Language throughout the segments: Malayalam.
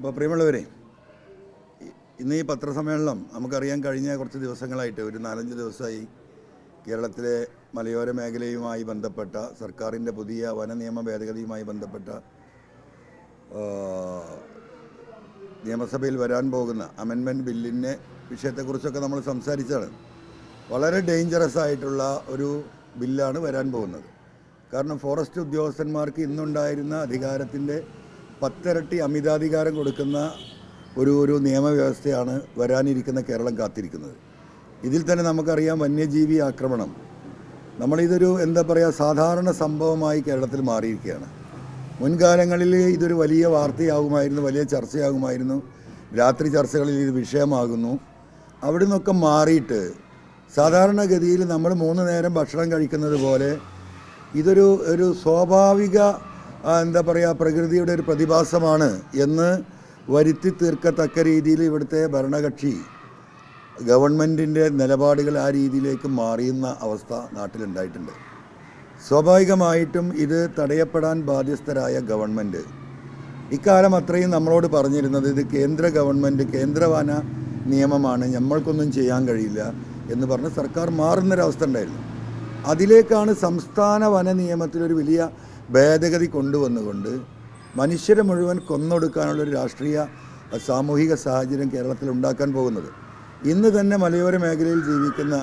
അപ്പോൾ പ്രിയമുള്ളവരെ, ഇന്ന് ഈ പത്രസമ്മേളനം നമുക്കറിയാൻ കഴിഞ്ഞ കുറച്ച് ദിവസങ്ങളായിട്ട് ഒരു 4-5 ദിവസമായി കേരളത്തിലെ മലയോര മേഖലയുമായി ബന്ധപ്പെട്ട സർക്കാരിൻ്റെ പുതിയ വനനിയമ ഭേദഗതിയുമായി ബന്ധപ്പെട്ട നിയമസഭയിൽ വരാൻ പോകുന്ന അമെൻമെൻറ്റ് ബില്ലിൻ്റെ വിഷയത്തെക്കുറിച്ചൊക്കെ നമ്മൾ സംസാരിച്ചാണ്. വളരെ ഡേഞ്ചറസ് ആയിട്ടുള്ള ഒരു ബില്ലാണ് വരാൻ പോകുന്നത്. കാരണം ഫോറസ്റ്റ് ഉദ്യോഗസ്ഥന്മാർക്ക് ഇന്നുണ്ടായിരുന്ന അധികാരത്തിൻ്റെ 10 ഇരട്ടി അമിതാധികാരം കൊടുക്കുന്ന ഒരു നിയമവ്യവസ്ഥയാണ് വരാനിരിക്കുന്ന കേരളം കാത്തിരിക്കുന്നത്. ഇതിൽ തന്നെ നമുക്കറിയാം വന്യജീവി ആക്രമണം നമ്മളിതൊരു സാധാരണ സംഭവമായി കേരളത്തിൽ മാറിയിരിക്കുകയാണ്. മുൻകാലങ്ങളിൽ ഇതൊരു വലിയ വാർത്തയാകുമായിരുന്നു, വലിയ ചർച്ചയാകുമായിരുന്നു, രാത്രി ചർച്ചകളിൽ ഇത് വിഷയമാകുന്നു. അവിടെ നിന്നൊക്കെ മാറിയിട്ട് സാധാരണഗതിയിൽ നമ്മൾ 3 നേരം ഭക്ഷണം കഴിക്കുന്നത് പോലെ ഇതൊരു സ്വാഭാവിക പ്രകൃതിയുടെ ഒരു പ്രതിഭാസമാണ് എന്ന് വരുത്തി തീർക്കത്തക്ക രീതിയിൽ ഇവിടുത്തെ ഭരണകക്ഷി ഗവൺമെൻറ്റിൻ്റെ നിലപാടുകൾ ആ രീതിയിലേക്ക് മാറിയുന്ന അവസ്ഥ നാട്ടിലുണ്ടായിട്ടുണ്ട്. സ്വാഭാവികമായിട്ടും ഇത് തടയപ്പെടാൻ ബാധ്യസ്ഥരായ ഗവൺമെൻറ് ഇക്കാലം അത്രയും നമ്മളോട് പറഞ്ഞിരുന്നത് ഇത് കേന്ദ്ര ഗവൺമെൻറ് കേന്ദ്രവന നിയമമാണ്, നമ്മൾക്കൊന്നും ചെയ്യാൻ കഴിയില്ല എന്ന് പറഞ്ഞ് സർക്കാർ മാറുന്നൊരവസ്ഥ ഉണ്ടായിരുന്നു. അതിലേക്കാണ് സംസ്ഥാന വന നിയമത്തിലൊരു വലിയ ഭേദഗതി കൊണ്ടുവന്നുകൊണ്ട് മനുഷ്യരെ മുഴുവൻ കൊന്നൊടുക്കാനുള്ളൊരു രാഷ്ട്രീയ സാമൂഹിക സാഹചര്യം കേരളത്തിൽ ഉണ്ടാക്കാൻ പോകുന്നത്. ഇന്ന് തന്നെ മലയോര മേഖലയിൽ ജീവിക്കുന്ന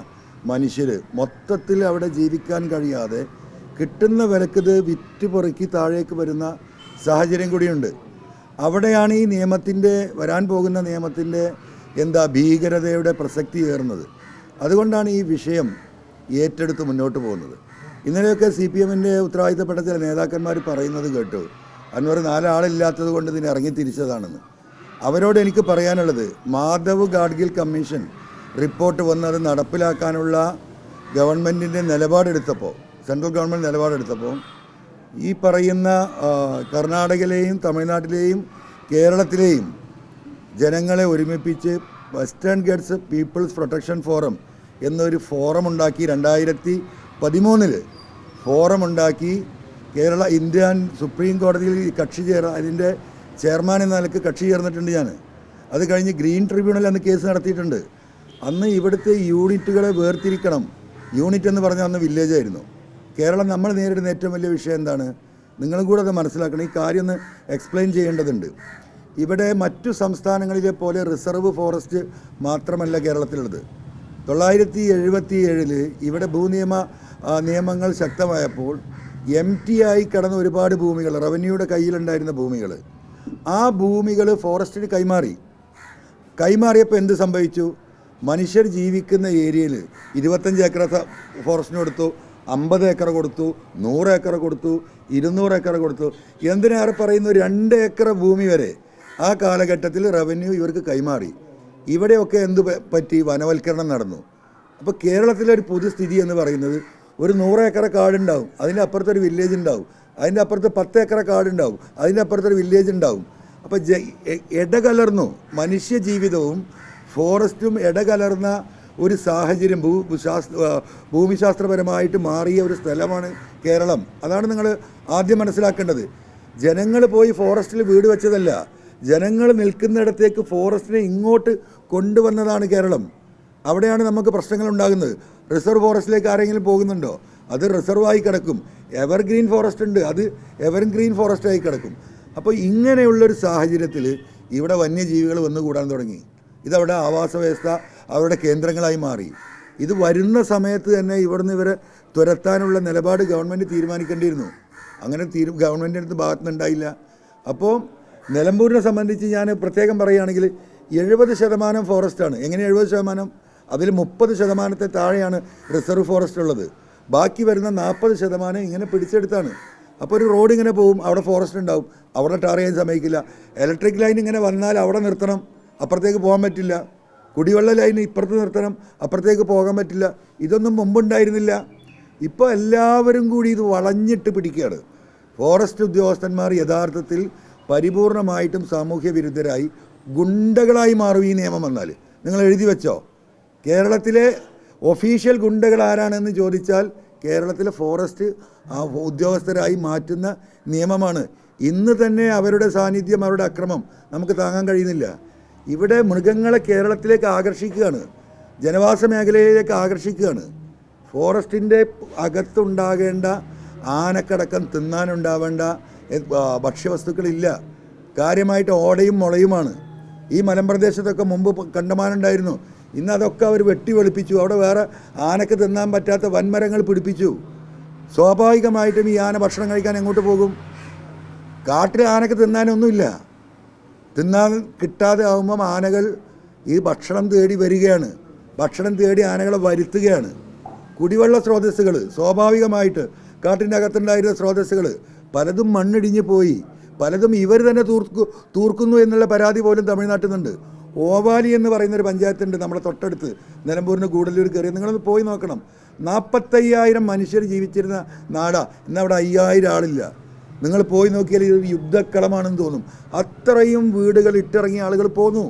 മനുഷ്യർ മൊത്തത്തിൽ അവിടെ ജീവിക്കാൻ കഴിയാതെ കിട്ടുന്ന വിലക്കിത് വിറ്റ് പെറുക്കി താഴേക്ക് വരുന്ന സാഹചര്യം കൂടിയുണ്ട്. അവിടെയാണ് ഈ നിയമത്തിൻ്റെ വരാൻ പോകുന്ന നിയമത്തിൻ്റെ ഭീകരതയുടെ പ്രസക്തി ഏറുന്നത്. അതുകൊണ്ടാണ് ഈ വിഷയം ഏറ്റെടുത്ത് മുന്നോട്ട് പോകുന്നത്. ഇന്നലെയൊക്കെ CPM-ൻ്റെ ഉത്തരവാദിത്തപ്പെട്ട ചില നേതാക്കന്മാർ പറയുന്നത് കേട്ടു, അൻവർ 4 ആളില്ലാത്തത് കൊണ്ട് ഇതിനെ ഇറങ്ങിത്തിരിച്ചതാണെന്ന്. അവരോട് എനിക്ക് പറയാനുള്ളത്, മാധവ് ഗാഡ്ഗിൽ കമ്മീഷൻ റിപ്പോർട്ട് വന്ന് അത് നടപ്പിലാക്കാനുള്ള ഗവൺമെൻറ്റിൻ്റെ നിലപാടെടുത്തപ്പോൾ, സെൻട്രൽ ഗവൺമെൻറ് നിലപാടെടുത്തപ്പോൾ ഈ പറയുന്ന കർണാടകയിലെയും തമിഴ്നാട്ടിലെയും കേരളത്തിലെയും ജനങ്ങളെ ഒരുമിപ്പിച്ച് Western Ghats People's Protection Forum എന്നൊരു ഫോറം ഉണ്ടാക്കി 2013 ഫോറം ഉണ്ടാക്കി കേരള ഇന്ത്യൻ സുപ്രീം കോടതിയിൽ അതിൻ്റെ ചെയർമാൻ എന്ന നിലക്ക് കക്ഷി ചേർന്നിട്ടുണ്ട് ഞാൻ. അത് കഴിഞ്ഞ് ഗ്രീൻ ട്രിബ്യൂണൽ അന്ന് കേസ് നടത്തിയിട്ടുണ്ട്. അന്ന് ഇവിടുത്തെ യൂണിറ്റുകളെ വേർതിരിക്കണം. യൂണിറ്റ് എന്ന് പറഞ്ഞാൽ അന്ന് വില്ലേജായിരുന്നു. കേരളം നമ്മൾ നേരിടുന്ന ഏറ്റവും വലിയ വിഷയം എന്താണ്? നിങ്ങളും കൂടെ അത് മനസ്സിലാക്കണം. ഈ കാര്യം ഒന്ന് എക്സ്പ്ലെയിൻ ചെയ്യേണ്ടതുണ്ട്. ഇവിടെ മറ്റു സംസ്ഥാനങ്ങളിലെ പോലെ റിസർവ് ഫോറസ്റ്റ് മാത്രമല്ല കേരളത്തിലുള്ളത്. 977 ഇവിടെ നിയമങ്ങൾ ശക്തമായപ്പോൾ empty ആയി കിടന്ന ഒരുപാട് ഭൂമികൾ, റവന്യൂയുടെ കയ്യിലുണ്ടായിരുന്ന ഭൂമികൾ, ആ ഭൂമികൾ ഫോറസ്റ്റിന് കൈമാറിയപ്പോൾ എന്ത് സംഭവിച്ചു? മനുഷ്യർ ജീവിക്കുന്ന ഏരിയയിൽ 25 ഏക്കർ ഫോറസ്റ്റിന് കൊടുത്തു, 50 ഏക്കർ കൊടുത്തു, 100 ഏക്കർ കൊടുത്തു, 200 ഏക്കർ കൊടുത്തു. എന്തിനേറെ പറയുന്നു, 2 ഏക്കർ ഭൂമി വരെ ആ കാലഘട്ടത്തിൽ റവന്യൂ ഇവർക്ക് കൈമാറി. ഇവിടെയൊക്കെ പറ്റി? വനവൽക്കരണം നടന്നു. അപ്പോൾ കേരളത്തിലൊരു പൊതുസ്ഥിതി എന്ന് പറയുന്നത് ഒരു 100 ഏക്കർ കാടുണ്ടാവും, അതിൻ്റെ അപ്പുറത്തൊരു വില്ലേജ് ഉണ്ടാവും, അതിൻ്റെ അപ്പുറത്ത് 10 ഏക്കർ കാടുണ്ടാവും, അതിൻ്റെ അപ്പുറത്തൊരു വില്ലേജ് ഉണ്ടാവും. അപ്പോൾ ഇടകലർന്നു മനുഷ്യ ജീവിതവും ഫോറസ്റ്റും ഇടകലർന്ന ഒരു സാഹചര്യം ഭൂമിശാസ്ത്രപരമായിട്ട് മാറിയ ഒരു സ്ഥലമാണ് കേരളം. അതാണ് നിങ്ങൾ ആദ്യം മനസ്സിലാക്കേണ്ടത്. ജനങ്ങൾ പോയി ഫോറസ്റ്റിൽ വീട് വെച്ചതല്ല, ജനങ്ങൾ നിൽക്കുന്നിടത്തേക്ക് ഫോറസ്റ്റിനെ ഇങ്ങോട്ട് കൊണ്ടുവന്നതാണ് കേരളം. അവിടെയാണ് നമുക്ക് പ്രശ്നങ്ങൾ ഉണ്ടാകുന്നത്. റിസർവ് ഫോറസ്റ്റിലേക്ക് ആരെങ്കിലും പോകുന്നുണ്ടോ? അത് റിസർവായി കിടക്കും. എവർഗ്രീൻ ഫോറസ്റ്റ് ഉണ്ട്, അത് എവർഗ്രീൻ ഫോറസ്റ്റായി കിടക്കും. അപ്പോൾ ഇങ്ങനെയുള്ളൊരു സാഹചര്യത്തിൽ ഇവിടെ വന്യജീവികൾ വന്നുകൂടാൻ തുടങ്ങി. ഇതവിടെ ആവാസ വ്യവസ്ഥ അവരുടെ കേന്ദ്രങ്ങളായി മാറി. ഇത് വരുന്ന സമയത്ത് തന്നെ ഇവിടുന്ന് ഇവരെ തുരത്താനുള്ള നിലപാട് ഗവൺമെൻറ് തീരുമാനിക്കേണ്ടിയിരുന്നു. അങ്ങനെ ഗവൺമെൻറ്റിൻ്റെ അടുത്ത് ഭാഗത്തുനിന്നുണ്ടായില്ല. അപ്പോൾ നിലമ്പൂരിനെ സംബന്ധിച്ച് ഞാൻ പ്രത്യേകം പറയുകയാണെങ്കിൽ 70% ഫോറസ്റ്റാണ്. എങ്ങനെ 70%? അതിൽ 30% താഴെയാണ് റിസർവ് ഫോറസ്റ്റ് ഉള്ളത്. ബാക്കി വരുന്ന 40% ഇങ്ങനെ പിടിച്ചെടുത്താണ്. അപ്പോൾ ഒരു റോഡ് ഇങ്ങനെ പോകും, അവിടെ ഫോറസ്റ്റ് ഉണ്ടാവും, അവിടെ ടാർ ചെയ്യാൻ സമ്മതിക്കില്ല. ഇലക്ട്രിക് ലൈൻ ഇങ്ങനെ വന്നാൽ അവിടെ നിർത്തണം, അപ്പുറത്തേക്ക് പോകാൻ പറ്റില്ല. കുടിവെള്ള ലൈൻ ഇപ്പുറത്ത് നിർത്തണം, അപ്പുറത്തേക്ക് പോകാൻ പറ്റില്ല. ഇതൊന്നും മുമ്പുണ്ടായിരുന്നില്ല. ഇപ്പോൾ എല്ലാവരും കൂടി ഇത് വളഞ്ഞിട്ട് പിടിക്കുകയാണ്. ഫോറസ്റ്റ് ഉദ്യോഗസ്ഥന്മാർ യഥാർത്ഥത്തിൽ പരിപൂർണമായിട്ടും സാമൂഹ്യ വിരുദ്ധരായി ഗുണ്ടകളായി മാറും ഈ നിയമം വന്നാൽ. നിങ്ങൾ എഴുതി വെച്ചോ, കേരളത്തിലെ ഒഫീഷ്യൽ ഗുണ്ടകൾ ആരാണെന്ന് ചോദിച്ചാൽ കേരളത്തിലെ ഫോറസ്റ്റ് ഉദ്യോഗസ്ഥരായി മാറ്റുന്ന നിയമമാണ്. ഇന്ന് തന്നെ അവരുടെ സാന്നിധ്യം, അവരുടെ അക്രമം നമുക്ക് താങ്ങാൻ കഴിയുന്നില്ല. ഇവിടെ മൃഗങ്ങളെ കേരളത്തിലേക്ക് ആകർഷിക്കുകയാണ്, ജനവാസ മേഖലയിലേക്ക് ആകർഷിക്കുകയാണ്. ഫോറസ്റ്റിൻ്റെ അകത്തുണ്ടാകേണ്ട ആനക്കടക്കം തിന്നാനുണ്ടാവേണ്ട ഭക്ഷ്യവസ്തുക്കളില്ല. കാര്യമായിട്ട് ഓടയും മുളയുമാണ്. ഈ മലമ്പ്രദേശത്തൊക്കെ മുമ്പ് കണ്ടമാനുണ്ടായിരുന്നു. ഇന്ന് അതൊക്കെ അവർ വെട്ടി വെളുപ്പിച്ചു. അവിടെ വേറെ ആനക്ക് തിന്നാൻ പറ്റാത്ത വൻമരങ്ങൾ പിടിപ്പിച്ചു. സ്വാഭാവികമായിട്ടും ഈ ആന ഭക്ഷണം കഴിക്കാൻ എങ്ങോട്ട് പോകും? കാട്ടിൽ ആനക്ക് തിന്നാനൊന്നുമില്ല. തിന്നാൻ കിട്ടാതെ ആകുമ്പം ആനകൾ ഈ ഭക്ഷണം തേടി വരികയാണ്. ഭക്ഷണം തേടി ആനകളെ വരുത്തുകയാണ്. കുടിവെള്ള സ്രോതസ്സുകൾ സ്വാഭാവികമായിട്ട് കാട്ടിൻ്റെ അകത്തുണ്ടായിരുന്ന സ്രോതസ്സുകൾ പലതും മണ്ണിടിഞ്ഞ് പോയി, പലതും ഇവർ തന്നെ തൂർക്കുന്നു എന്നുള്ള പരാതി പോലും തമിഴ്നാട്ടിൽ നിന്നുണ്ട്. ഓവാലി എന്ന് പറയുന്നൊരു പഞ്ചായത്തുണ്ട് നമ്മുടെ തൊട്ടടുത്ത്, നിലമ്പൂരിന് ഗൂഡല്ലൂർ കയറി. നിങ്ങളൊന്ന് പോയി നോക്കണം. 45,000 മനുഷ്യർ ജീവിച്ചിരുന്ന നാടാ. ഇന്നവിടെ 5,000 ആളില്ല. നിങ്ങൾ പോയി നോക്കിയാൽ ഇത് യുദ്ധക്കളമാണെന്ന് തോന്നും. അത്രയും വീടുകൾ ഇട്ടിറങ്ങിയ ആളുകൾ പോന്നു.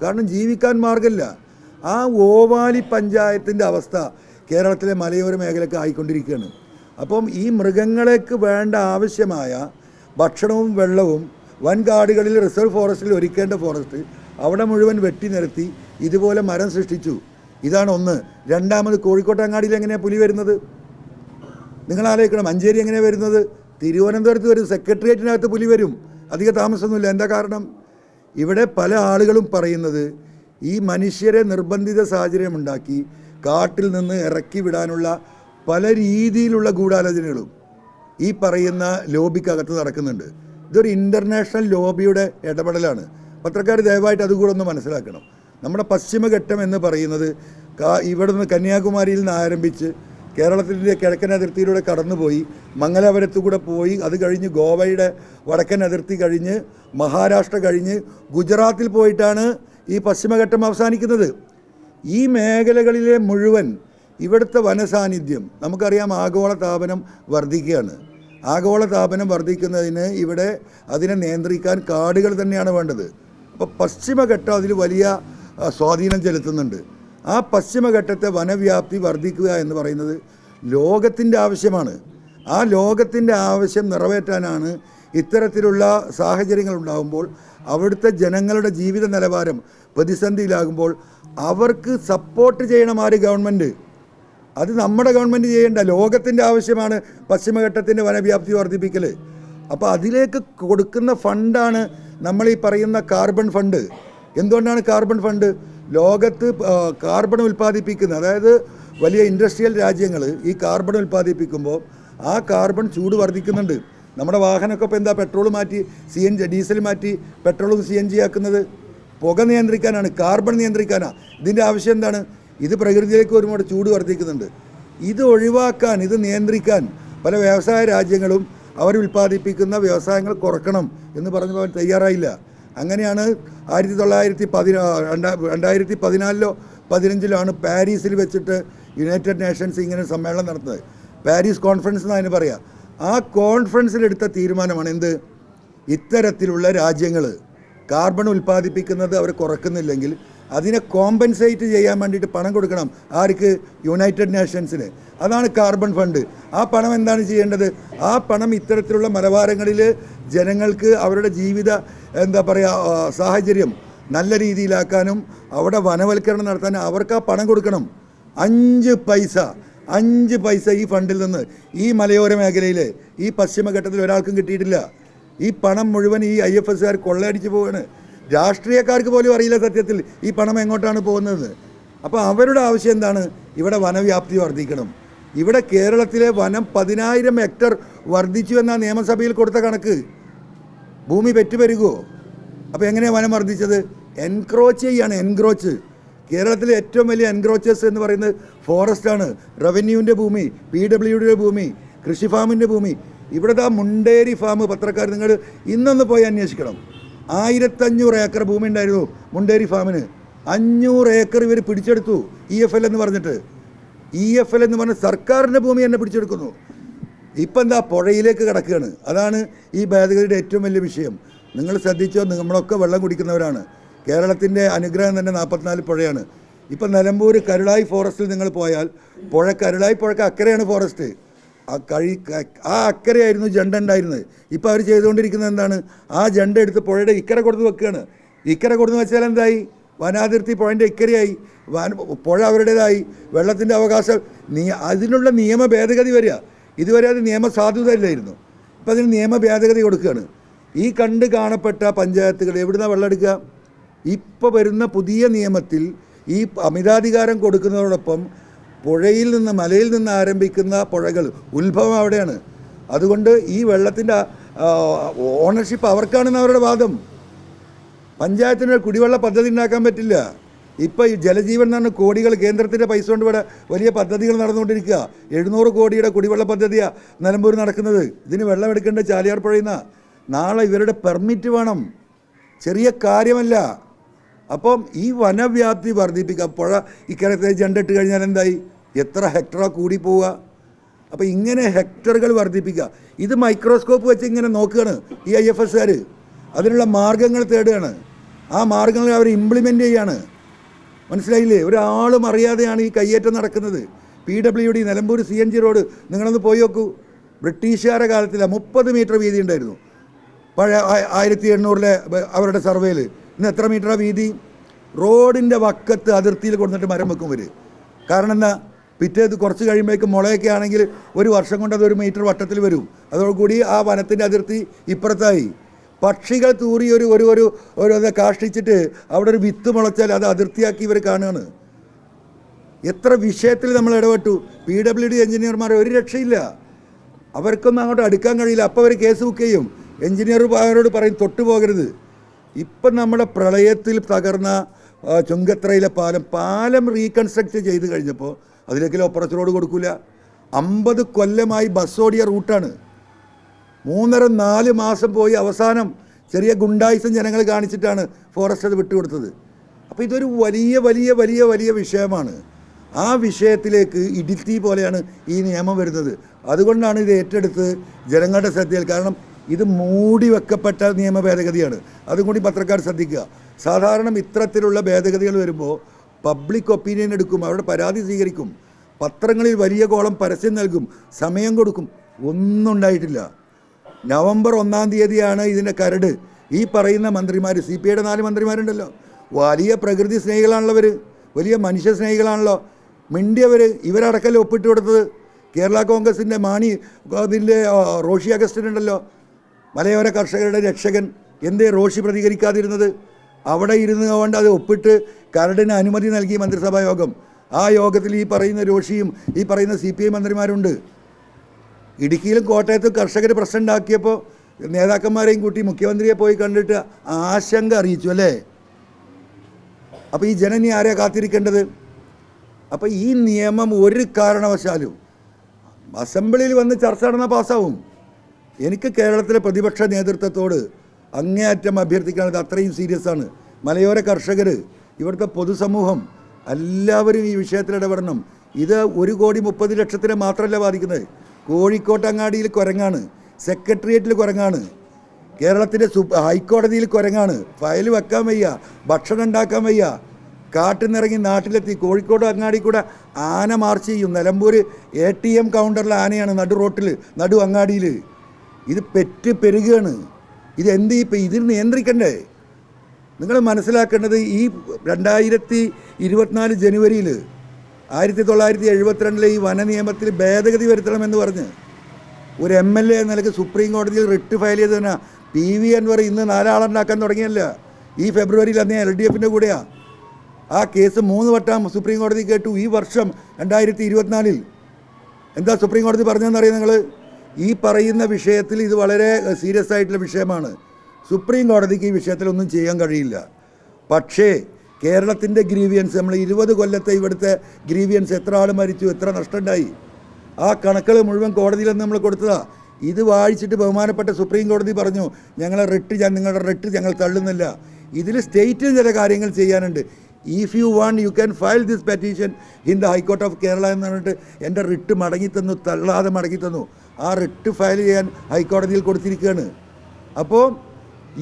കാരണം ജീവിക്കാൻ മാർഗമില്ല. ആ ഓവാലി പഞ്ചായത്തിൻ്റെ അവസ്ഥ കേരളത്തിലെ മലയോര മേഖലയ്ക്ക് ആയിക്കൊണ്ടിരിക്കുകയാണ്. അപ്പം ഈ മൃഗങ്ങൾക്ക് വേണ്ട ആവശ്യമായ ഭക്ഷണവും വെള്ളവും വൻകാടുകളിൽ റിസർവ് ഫോറസ്റ്റിൽ ഒരുക്കേണ്ട ഫോറസ്റ്റ് അവിടെ മുഴുവൻ വെട്ടി നിരത്തി ഇതുപോലെ മരം സൃഷ്ടിച്ചു. ഇതാണ് ഒന്ന്. രണ്ടാമത്, കോഴിക്കോട്ടങ്ങാടിയിൽ എങ്ങനെയാണ് പുലി വരുന്നത്? നിങ്ങൾ ആലോചിക്കണം. മഞ്ചേരി എങ്ങനെയാണ് വരുന്നത്? തിരുവനന്തപുരത്ത് വരും, സെക്രട്ടേറിയറ്റിനകത്ത് പുലി വരും. അധിക താമസമൊന്നുമില്ല. എന്താ കാരണം? ഇവിടെ പല ആളുകളും പറയുന്നത് ഈ മനുഷ്യരെ നിർബന്ധിത സാഹചര്യം ഉണ്ടാക്കി കാട്ടിൽ നിന്ന് ഇറക്കി വിടാനുള്ള പല രീതിയിലുള്ള ഗൂഢാലോചനകളും ഈ പറയുന്ന ലോബിക്കകത്ത് നടക്കുന്നുണ്ട്. ഇതൊരു ഇൻ്റർനാഷണൽ ലോബിയുടെ ഇടപെടലാണ്. പത്രക്കാർ ദയവായിട്ട് അതുകൂടെ ഒന്ന് മനസ്സിലാക്കണം. നമ്മുടെ പശ്ചിമഘട്ടം എന്ന് പറയുന്നത് ഇവിടെ നിന്ന് കന്യാകുമാരിയിൽ നിന്ന് ആരംഭിച്ച് കേരളത്തിൻ്റെ കിഴക്കൻ അതിർത്തിയിലൂടെ കടന്നുപോയി മംഗലാപുരത്തു കൂടെ പോയി, അത് കഴിഞ്ഞ് ഗോവയുടെ വടക്കൻ അതിർത്തി കഴിഞ്ഞ് മഹാരാഷ്ട്ര കഴിഞ്ഞ് ഗുജറാത്തിൽ പോയിട്ടാണ് ഈ പശ്ചിമഘട്ടം അവസാനിക്കുന്നത്. ഈ മേഖലകളിലെ മുഴുവൻ ഇവിടുത്തെ വനസാന്നിധ്യം നമുക്കറിയാം. ആഗോളതാപനം വർദ്ധിക്കുകയാണ്. ആഗോളതാപനം വർദ്ധിക്കുന്നതിന് ഇവിടെ അതിനെ നിയന്ത്രിക്കാൻ കാടുകൾ തന്നെയാണ് വേണ്ടത്. അപ്പോൾ പശ്ചിമഘട്ടം അതിൽ വലിയ സ്വാധീനം ചെലുത്തുന്നുണ്ട്. ആ പശ്ചിമഘട്ടത്തെ വനവ്യാപ്തി വർദ്ധിക്കുക എന്ന് പറയുന്നത് ലോകത്തിൻ്റെ ആവശ്യമാണ്. ആ ലോകത്തിൻ്റെ ആവശ്യം നിറവേറ്റാനാണ് ഇത്തരത്തിലുള്ള സാഹചര്യങ്ങൾ ഉണ്ടാകുമ്പോൾ അവിടുത്തെ ജനങ്ങളുടെ ജീവിത നിലവാരം പ്രതിസന്ധിയിലാകുമ്പോൾ അവർക്ക് സപ്പോർട്ട് ചെയ്യണം ആര്? ഗവൺമെൻറ്. അത് നമ്മുടെ ഗവൺമെൻറ് ചെയ്യേണ്ട, ലോകത്തിൻ്റെ ആവശ്യമാണ് പശ്ചിമഘട്ടത്തിൻ്റെ വനവ്യാപ്തി വർദ്ധിപ്പിക്കൽ. അപ്പോൾ അതിലേക്ക് കൊടുക്കുന്ന ഫണ്ടാണ് നമ്മൾ ഈ പറയുന്ന കാർബൺ ഫണ്ട്. എന്തുകൊണ്ടാണ് കാർബൺ ഫണ്ട്? ലോകത്ത് കാർബൺ ഉൽപ്പാദിപ്പിക്കുന്നത്, അതായത് വലിയ ഇൻഡസ്ട്രിയൽ രാജ്യങ്ങൾ ഈ കാർബൺ ഉൽപ്പാദിപ്പിക്കുമ്പോൾ ആ കാർബൺ ചൂട് വർദ്ധിക്കുന്നുണ്ട്. നമ്മുടെ വാഹനമൊക്കെ ഇപ്പോൾ എന്താ പെട്രോൾ മാറ്റി ഡീസൽ മാറ്റി പെട്രോളും CNG ആക്കുന്നത്? പുക നിയന്ത്രിക്കാനാണ്, കാർബൺ നിയന്ത്രിക്കാനാണ്. ഇതിൻ്റെ ആവശ്യം എന്താണ്? ഇത് പ്രകൃതിയിലേക്ക് ഒരുപാട് ചൂട് വർദ്ധിക്കുന്നുണ്ട്. ഇത് ഒഴിവാക്കാൻ, ഇത് നിയന്ത്രിക്കാൻ പല വ്യവസായ രാജ്യങ്ങളും അവർ ഉൽപ്പാദിപ്പിക്കുന്ന വ്യവസായങ്ങൾ കുറക്കണം എന്ന് പറഞ്ഞു പോകാൻ തയ്യാറായില്ല. അങ്ങനെയാണ് 2014-15 15 പാരീസിൽ വെച്ചിട്ട് യുണൈറ്റഡ് നേഷൻസ് ഇങ്ങനെ സമ്മേളനം നടത്തുന്നത്. പാരീസ് കോൺഫറൻസ് എന്ന് അതിന് പറയാം. ആ കോൺഫറൻസിലെടുത്ത തീരുമാനമാണ് എന്ത്? ഇത്തരത്തിലുള്ള രാജ്യങ്ങൾ കാർബൺ ഉൽപ്പാദിപ്പിക്കുന്നത് അവർ കുറക്കുന്നില്ലെങ്കിൽ അതിനെ കോമ്പൻസേറ്റ് ചെയ്യാൻ വേണ്ടിയിട്ട് പണം കൊടുക്കണം. ആർക്ക്? യുണൈറ്റഡ് നേഷൻസിന്. അതാണ് കാർബൺ ഫണ്ട്. ആ പണം എന്താണ് ചെയ്യേണ്ടത്? ആ പണം ഇത്തരത്തിലുള്ള മലബാരങ്ങളിൽ ജനങ്ങൾക്ക് അവരുടെ ജീവിത സാഹചര്യം നല്ല രീതിയിലാക്കാനും അവിടെ വനവൽക്കരണം നടത്താനും അവർക്ക് ആ പണം കൊടുക്കണം. 5 പൈസ ഈ ഫണ്ടിൽ നിന്ന് ഈ മലയോര മേഖലയിൽ ഈ പശ്ചിമഘട്ടത്തിൽ ഒരാൾക്കും കിട്ടിയിട്ടില്ല. ഈ പണം മുഴുവൻ ഈ IFSകാർ കൊള്ളയടിച്ച് പോവുകയാണ്. രാഷ്ട്രീയക്കാർക്ക് പോലും അറിയില്ല സത്യത്തിൽ ഈ പണം എങ്ങോട്ടാണ് പോകുന്നത്. അപ്പോൾ അവരുടെ ആവശ്യം എന്താണ്? ഇവിടെ വനവ്യാപ്തി വർദ്ധിക്കണം. ഇവിടെ കേരളത്തിലെ വനം 10,000 ഹെക്ടർ വർദ്ധിച്ചു എന്നാണ് നിയമസഭയിൽ കൊടുത്ത കണക്ക്. ഭൂമി പെറ്റുപെരുകുമോ? അപ്പോൾ എങ്ങനെയാണ് വനം വർദ്ധിച്ചത്? എൻക്രോച്ച് ചെയ്യാണ്. എൻക്രോച്ച്. കേരളത്തിലെ ഏറ്റവും വലിയ എൻക്രോച്ചേഴ്സ് എന്ന് പറയുന്നത് ഫോറസ്റ്റാണ്. റവന്യൂവിൻ്റെ ഭൂമി, PWDയുടെ ഭൂമി, കൃഷി ഫാമിൻ്റെ ഭൂമി. ഇവിടുത്തെ മുണ്ടേരി ഫാം പത്രക്കാർ നിങ്ങൾ ഇന്നൊന്ന് പോയി അന്വേഷിക്കണം. 1500 ഏക്കർ ഭൂമി ഉണ്ടായിരുന്നു മുണ്ടേരി ഫാമിന്. 500 ഏക്കർ ഇവർ പിടിച്ചെടുത്തു. EFL എന്ന് പറഞ്ഞിട്ട്. EFL എന്ന് പറഞ്ഞ സർക്കാരിൻ്റെ ഭൂമി തന്നെ പിടിച്ചെടുക്കുന്നു. ഇപ്പം എന്താ? പുഴയിലേക്ക് കിടക്കുകയാണ്. അതാണ് ഈ ഭേദഗതിയുടെ ഏറ്റവും വലിയ വിഷയം. നിങ്ങൾ ശ്രദ്ധിച്ചോ? നമ്മളൊക്കെ വെള്ളം കുടിക്കുന്നവരാണ്. കേരളത്തിൻ്റെ അനുഗ്രഹം തന്നെ 44 പുഴയാണ്. ഇപ്പം നിലമ്പൂർ കരുളായി ഫോറസ്റ്റിൽ നിങ്ങൾ പോയാൽ കരുളായി പുഴയ്ക്ക് അക്കരെയാണ് ഫോറസ്റ്റ്. ആ അക്കരയായിരുന്നു ജണ്ട ഉണ്ടായിരുന്നത്. ഇപ്പോൾ അവർ ചെയ്തുകൊണ്ടിരിക്കുന്നത് എന്താണ്? ആ ജണ്ട എടുത്ത് പുഴയുടെ ഇക്കരെ കൊടുത്ത് വെക്കുകയാണ്. ഇക്കരെ കൊടുത്ത് വെച്ചാൽ എന്തായി? വനാതിർത്തി പുഴൻ്റെ ഇക്കരയായി, പുഴ അവരുടേതായി, വെള്ളത്തിൻ്റെ അവകാശം. അതിനുള്ള നിയമ ഭേദഗതി വരിക. ഇതുവരെ അത് നിയമ സാധുതയില്ലായിരുന്നു. ഇപ്പം അതിന് നിയമ ഭേദഗതി കൊടുക്കുകയാണ്. ഈ കണ്ട് കാണപ്പെട്ട പഞ്ചായത്തുകൾ എവിടുന്നാണ് വെള്ളം എടുക്കുക? ഇപ്പോൾ വരുന്ന പുതിയ നിയമത്തിൽ ഈ അമിതാധികാരം കൊടുക്കുന്നതോടൊപ്പം പുഴയിൽ നിന്ന്, മലയിൽ നിന്ന് ആരംഭിക്കുന്ന പുഴകൾ ഉത്ഭവം അവിടെയാണ്. അതുകൊണ്ട് ഈ വെള്ളത്തിൻ്റെ ഓണർഷിപ്പ് അവർക്കാണെന്ന് അവരുടെ വാദം. പഞ്ചായത്തിന് കുടിവെള്ള പദ്ധതി ഉണ്ടാക്കാൻ പറ്റില്ല. ഇപ്പോൾ ഈ ജലജീവൻ എന്ന് പറഞ്ഞ കോടികൾ കേന്ദ്രത്തിൻ്റെ പൈസ കൊണ്ട് ഇവിടെ വലിയ പദ്ധതികൾ നടന്നുകൊണ്ടിരിക്കുക. 700 കോടിയുടെ കുടിവെള്ള പദ്ധതിയാണ് നിലമ്പൂർ നടക്കുന്നത്. ഇതിന് വെള്ളം എടുക്കേണ്ട ചാലിയാർ പുഴയിൽ നിന്നാണ്. നാളെ ഇവരുടെ പെർമിറ്റ് വേണം, ചെറിയ കാര്യമല്ല. അപ്പം ഈ വനവ്യാപ്തി വർദ്ധിപ്പിക്കുക. പുഴ ഇക്കരത്തെ ജണ്ടിട്ട് കഴിഞ്ഞാൽ എന്തായി? എത്ര ഹെക്ടറാ കൂടി പോവുക? അപ്പോൾ ഇങ്ങനെ ഹെക്ടറുകൾ വർദ്ധിപ്പിക്കുക. ഇത് മൈക്രോസ്കോപ്പ് വെച്ച് ഇങ്ങനെ നോക്കുകയാണ് ഈ IFSകാർ. അതിനുള്ള മാർഗങ്ങൾ തേടുകയാണ്. ആ മാർഗങ്ങൾ അവർ ഇംപ്ലിമെൻ്റ് ചെയ്യുകയാണ്. മനസ്സിലായില്ലേ? ഒരാളും അറിയാതെയാണ് ഈ കയ്യേറ്റം നടക്കുന്നത്. PWD നിലമ്പൂർ CNG റോഡ് നിങ്ങളൊന്ന് പോയി നോക്കൂ. ബ്രിട്ടീഷുകാരുടെ കാലത്തില്ല 30 മീറ്റർ വീതി ഉണ്ടായിരുന്നു പഴയ 1800 അവരുടെ സർവേയിൽ. ഇന്ന് എത്ര മീറ്ററാണ് വീതി? റോഡിൻ്റെ വക്കത്ത് അതിർത്തിയിൽ കൊടുത്തിട്ട് മരം വെക്കും ഇവർ. കാരണം എന്താ? പിറ്റേത് കുറച്ച് കഴിയുമ്പോഴേക്കും മുളയൊക്കെ ആണെങ്കിൽ 1 വർഷം കൊണ്ട് അത് 1 മീറ്റർ വട്ടത്തിൽ വരും. അതോടുകൂടി ആ വനത്തിൻ്റെ അതിർത്തി ഇപ്പുറത്തായി. പക്ഷികൾ തൂറി ഒരു കാഷ്ടിച്ചിട്ട് അവിടെ ഒരു വിത്ത് മുളച്ചാൽ അത് അതിർത്തിയാക്കി ഇവർ കാണുകയാണ്. എത്ര വിഷയത്തിൽ നമ്മൾ ഇടപെട്ടു. PWD എഞ്ചിനീയർമാരെ ഒരു രക്ഷയില്ല. അവർക്കൊന്നും അങ്ങോട്ട് അടുക്കാൻ കഴിയില്ല. അപ്പോൾ അവർ കേസ് ബുക്ക് ചെയ്യും. എഞ്ചിനീയർ അവരോട് പറയും തൊട്ടു പോകരുത്. ഇപ്പം നമ്മുടെ പ്രളയത്തിൽ തകർന്ന ചുങ്കത്രയിലെ പാലം റീകൺസ്ട്രക്റ്റ് ചെയ്ത് കഴിഞ്ഞപ്പോൾ അതിലേക്ക് ഓപ്പറേഷൻ റോഡ് കൊടുക്കില്ല. 50 കൊല്ലമായി ബസ് ഓടിയ റൂട്ടാണ്. 3.5-4 മാസം പോയി അവസാനം ചെറിയ ഗുണ്ടായിസം ജനങ്ങൾ കാണിച്ചിട്ടാണ് ഫോറസ്റ്റ് അത് വിട്ടുകൊടുത്തത്. അപ്പോൾ ഇതൊരു വലിയ വലിയ വലിയ വലിയ വിഷയമാണ്. ആ വിഷയത്തിലേക്ക് ഇടിത്തി പോലെയാണ് ഈ നിയമം വരുന്നത്. അതുകൊണ്ടാണ് ഇത് ഏറ്റെടുത്ത് ജനങ്ങളുടെ ശ്രദ്ധയിൽ. കാരണം ഇത് മൂടി വെക്കപ്പെട്ട നിയമ ഭേദഗതിയാണ്. അതും കൂടി പത്രക്കാർ ശ്രദ്ധിക്കുക. സാധാരണ ഇത്തരത്തിലുള്ള ഭേദഗതികൾ വരുമ്പോൾ പബ്ലിക് ഒപ്പീനിയൻ എടുക്കും, അവരുടെ പരാതി സ്വീകരിക്കും, പത്രങ്ങളിൽ വലിയ കോളം പരസ്യം നൽകും, സമയം കൊടുക്കും. ഒന്നും ഉണ്ടായിട്ടില്ല. നവംബർ 1-ാം തീയതിയാണ് ഇതിൻ്റെ കരട്. ഈ പറയുന്ന മന്ത്രിമാർ, CPIയുടെ 4 മന്ത്രിമാരുണ്ടല്ലോ, വലിയ പ്രകൃതി സ്നേഹികളാണല്ലോ ഇവർ, വലിയ മനുഷ്യ സ്നേഹികളാണല്ലോ. മിണ്ടിയവർ ഇവരടക്കല്ലേ ഒപ്പിട്ട് കൊടുത്തത്. കേരള കോൺഗ്രസിൻ്റെ അതിൻ്റെ റോഷി അഗസ്റ്റിൻ ഉണ്ടല്ലോ, മലയോര കർഷകരുടെ രക്ഷകൻ. എന്തേ റോഷി പ്രതികരിക്കാതിരുന്നത്? അവിടെ ഇരുന്ന് കൊണ്ട് അത് ഒപ്പിട്ട് കരടിന് അനുമതി നൽകി മന്ത്രിസഭാ യോഗം. ആ യോഗത്തിൽ ഈ പറയുന്ന റോഷിയും ഈ പറയുന്ന CPI മന്ത്രിമാരുണ്ട്. ഇടുക്കിയിലും കോട്ടയത്തും കർഷകർ പ്രശ്നം ഉണ്ടാക്കിയപ്പോൾ നേതാക്കന്മാരെയും കൂട്ടി മുഖ്യമന്ത്രിയെ പോയി കണ്ടിട്ട് ആശങ്ക അറിയിച്ചു അല്ലേ? അപ്പോൾ ഈ ജനനി ആരെയാണ് കാത്തിരിക്കേണ്ടത്? അപ്പോൾ ഈ നിയമം ഒരു കാരണവശാലും അസംബ്ലിയിൽ വന്ന് ചർച്ച നടന്നാൽ പാസ്സാവും. എനിക്ക് കേരളത്തിലെ പ്രതിപക്ഷ നേതൃത്വത്തോട് അങ്ങേയറ്റം അഭ്യർത്ഥിക്കാനുള്ളത് അത്രയും സീരിയസ് ആണ്. മലയോര കർഷകർ, ഇവിടുത്തെ പൊതുസമൂഹം എല്ലാവരും ഈ വിഷയത്തിൽ ഇടപെടണം. ഇത് 1,30,00,000 മാത്രമല്ല ബാധിക്കുന്നത്. കോഴിക്കോട്ടങ്ങാടിയിൽ കുരങ്ങാണ്, സെക്രട്ടേറിയറ്റിൽ കുരങ്ങാണ്, കേരളത്തിൻ്റെ ഹൈക്കോടതിയിൽ കുരങ്ങാണ്. ഫയൽ വെക്കാൻ വയ്യ, ഭക്ഷണം ഉണ്ടാക്കാൻ വയ്യ. കാട്ടിൽ നിന്നിറങ്ങി നാട്ടിലെത്തി. കോഴിക്കോട് അങ്ങാടി കൂടെ ആന മാർച്ച് ചെയ്യും. നിലമ്പൂർ ATM കൗണ്ടറിൽ ആനയാണ് നടു റോട്ടിൽ, നടു അങ്ങാടിയിൽ. ഇത് പെരുകയാണ്. ഇതെന്ത് ഇപ്പം ഇതിന് നിയന്ത്രിക്കണ്ടേ? നിങ്ങൾ മനസ്സിലാക്കേണ്ടത് ഈ 2024 ജനുവരിയിൽ 1972 ഈ വന നിയമത്തിൽ ഭേദഗതി വരുത്തണമെന്ന് പറഞ്ഞ് ഒരു MLA നിലയ്ക്ക് സുപ്രീം കോടതിയിൽ റിട്ട് ഫയൽ ചെയ്ത് തന്നെ PV അൻവർ ഇന്ന് 4 ആളുണ്ടാക്കാൻ തുടങ്ങിയല്ല. ഈ ഫെബ്രുവരിയിൽ അന്നേ LDFൻ്റെ കൂടെയാണ്. ആ കേസ് 3 വട്ടം സുപ്രീം കോടതി കേട്ടു. ഈ വർഷം 2024 എന്താ സുപ്രീം കോടതി പറഞ്ഞതെന്നറിയാം നിങ്ങൾ? ഈ പറയുന്ന വിഷയത്തിൽ ഇത് വളരെ സീരിയസ് ആയിട്ടുള്ള വിഷയമാണ്. സുപ്രീം കോടതിക്ക് ഈ വിഷയത്തിലൊന്നും ചെയ്യാൻ കഴിയില്ല. പക്ഷേ കേരളത്തിൻ്റെ ഗ്രീവിയൻസ്, നമ്മൾ 20 കൊല്ലത്തെ ഇവിടുത്തെ ഗ്രീവിയൻസ്, എത്ര ആൾ മരിച്ചു, എത്ര നഷ്ടമുണ്ടായി, ആ കണക്കുകൾ മുഴുവൻ കോടതിയിൽ നിന്ന് നമ്മൾ കൊടുത്തതാണ്. ഇത് വായിച്ചിട്ട് ബഹുമാനപ്പെട്ട സുപ്രീം കോടതി പറഞ്ഞു നിങ്ങളുടെ റിട്ട് ഞങ്ങൾ തള്ളുന്നില്ല. ഇതിൽ സ്റ്റേറ്റിന് ചില കാര്യങ്ങൾ ചെയ്യാനുണ്ട്. If you want you can file this petition in the high court of Kerala എന്ന് പറഞ്ഞിട്ട് എൻ്റെ റിട്ട് മടങ്ങിത്തന്നു, തള്ളാതെ മടങ്ങിത്തന്നു. ആ റിട്ട് ഫയൽ ചെയ്യാൻ ഹൈക്കോടതിയിൽ കൊടുത്തിരിക്കുകയാണ്. അപ്പോൾ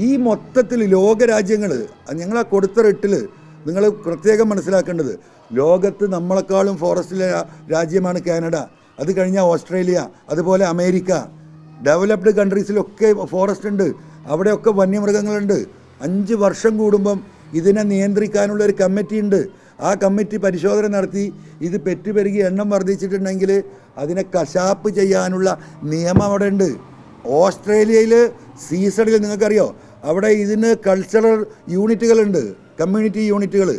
ഈ മൊത്തത്തിൽ ലോകരാജ്യങ്ങൾ ഞങ്ങളാ കൊടുത്ത റിട്ടിൽ നിങ്ങൾ പ്രത്യേകം മനസ്സിലാക്കേണ്ടത്, ലോകത്ത് നമ്മളെക്കാളും ഫോറസ്റ്റിലെ രാജ്യമാണ് കാനഡ. അത് കഴിഞ്ഞാൽ ഓസ്ട്രേലിയ, അതുപോലെ അമേരിക്ക, ഡെവലപ്ഡ് കൺട്രീസിലൊക്കെ ഫോറസ്റ്റ് ഉണ്ട്. അവിടെയൊക്കെ വന്യമൃഗങ്ങളുണ്ട്. 5 വർഷം കൂടുമ്പം ഇതിനെ നിയന്ത്രിക്കാനുള്ള ഒരു കമ്മിറ്റി ഉണ്ട്. ആ കമ്മിറ്റി പരിശോധന നടത്തി ഇത് പെറ്റുപെരുകി എണ്ണം വർദ്ധിച്ചിട്ടുണ്ടെങ്കിൽ അതിനെ കശാപ്പ് ചെയ്യാനുള്ള നിയമം അവിടെ ഉണ്ട്. ഓസ്ട്രേലിയയിൽ സീസണിൽ നിങ്ങൾക്കറിയോ, അവിടെ ഇതിന് കൾച്ചറൽ യൂണിറ്റുകളുണ്ട്, കമ്മ്യൂണിറ്റി യൂണിറ്റുകൾ.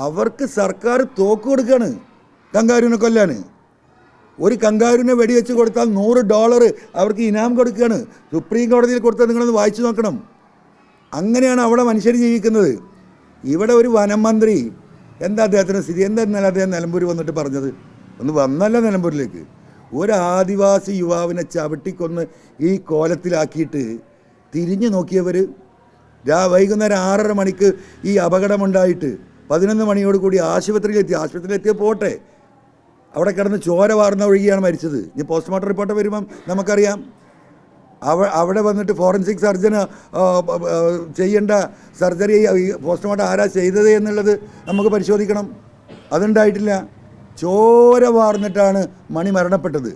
അവർക്ക് സർക്കാർ തോക്ക് കൊടുക്കുകയാണ് കങ്കാരുവിനെ കൊല്ലാൻ. ഒരു കങ്കാരുവിനെ വെടിവെച്ച് കൊടുത്താൽ $100 അവർക്ക് ഇനാം കൊടുക്കുകയാണ്. സുപ്രീം കോടതിയിൽ കൊടുത്താൽ നിങ്ങളൊന്ന് വായിച്ചു നോക്കണം. അങ്ങനെയാണ് അവിടെ മനുഷ്യർ ജീവിക്കുന്നത്. ഇവിടെ ഒരു വനം മന്ത്രി, എന്താ അദ്ദേഹത്തിൻ്റെ സ്ഥിതി? എന്താ ഇന്നലെ അദ്ദേഹം നിലമ്പൂർ വന്നിട്ട് പറഞ്ഞത്? ഒന്ന് വന്നല്ല നിലമ്പൂരിലേക്ക്. ഒരു ആദിവാസി യുവാവിനെ ചവിട്ടിക്കൊന്ന് ഈ കോലത്തിലാക്കിയിട്ട് തിരിഞ്ഞു നോക്കിയവർ വൈകുന്നേരം 6:30 മണിക്ക് ഈ അപകടമുണ്ടായിട്ട് 11 മണിയോടുകൂടി ആശുപത്രിയിലെത്തിയ പോട്ടെ, അവിടെ കിടന്ന് ചോര വാർന്ന ഒഴുകിയാണ് മരിച്ചത്. ഇനി പോസ്റ്റ്മോർട്ടം റിപ്പോർട്ട് വരുമ്പം നമുക്കറിയാം. അവിടെ വന്നിട്ട് ഫോറൻസിക് സർജന് ചെയ്യേണ്ട സർജറി പോസ്റ്റ്മോർട്ടം ആരാ ചെയ്തത് എന്നുള്ളത് നമുക്ക് പരിശോധിക്കണം. അതുണ്ടായിട്ടില്ല. ചോര വാർന്നിട്ടാണ് മണി മരണപ്പെട്ടത്.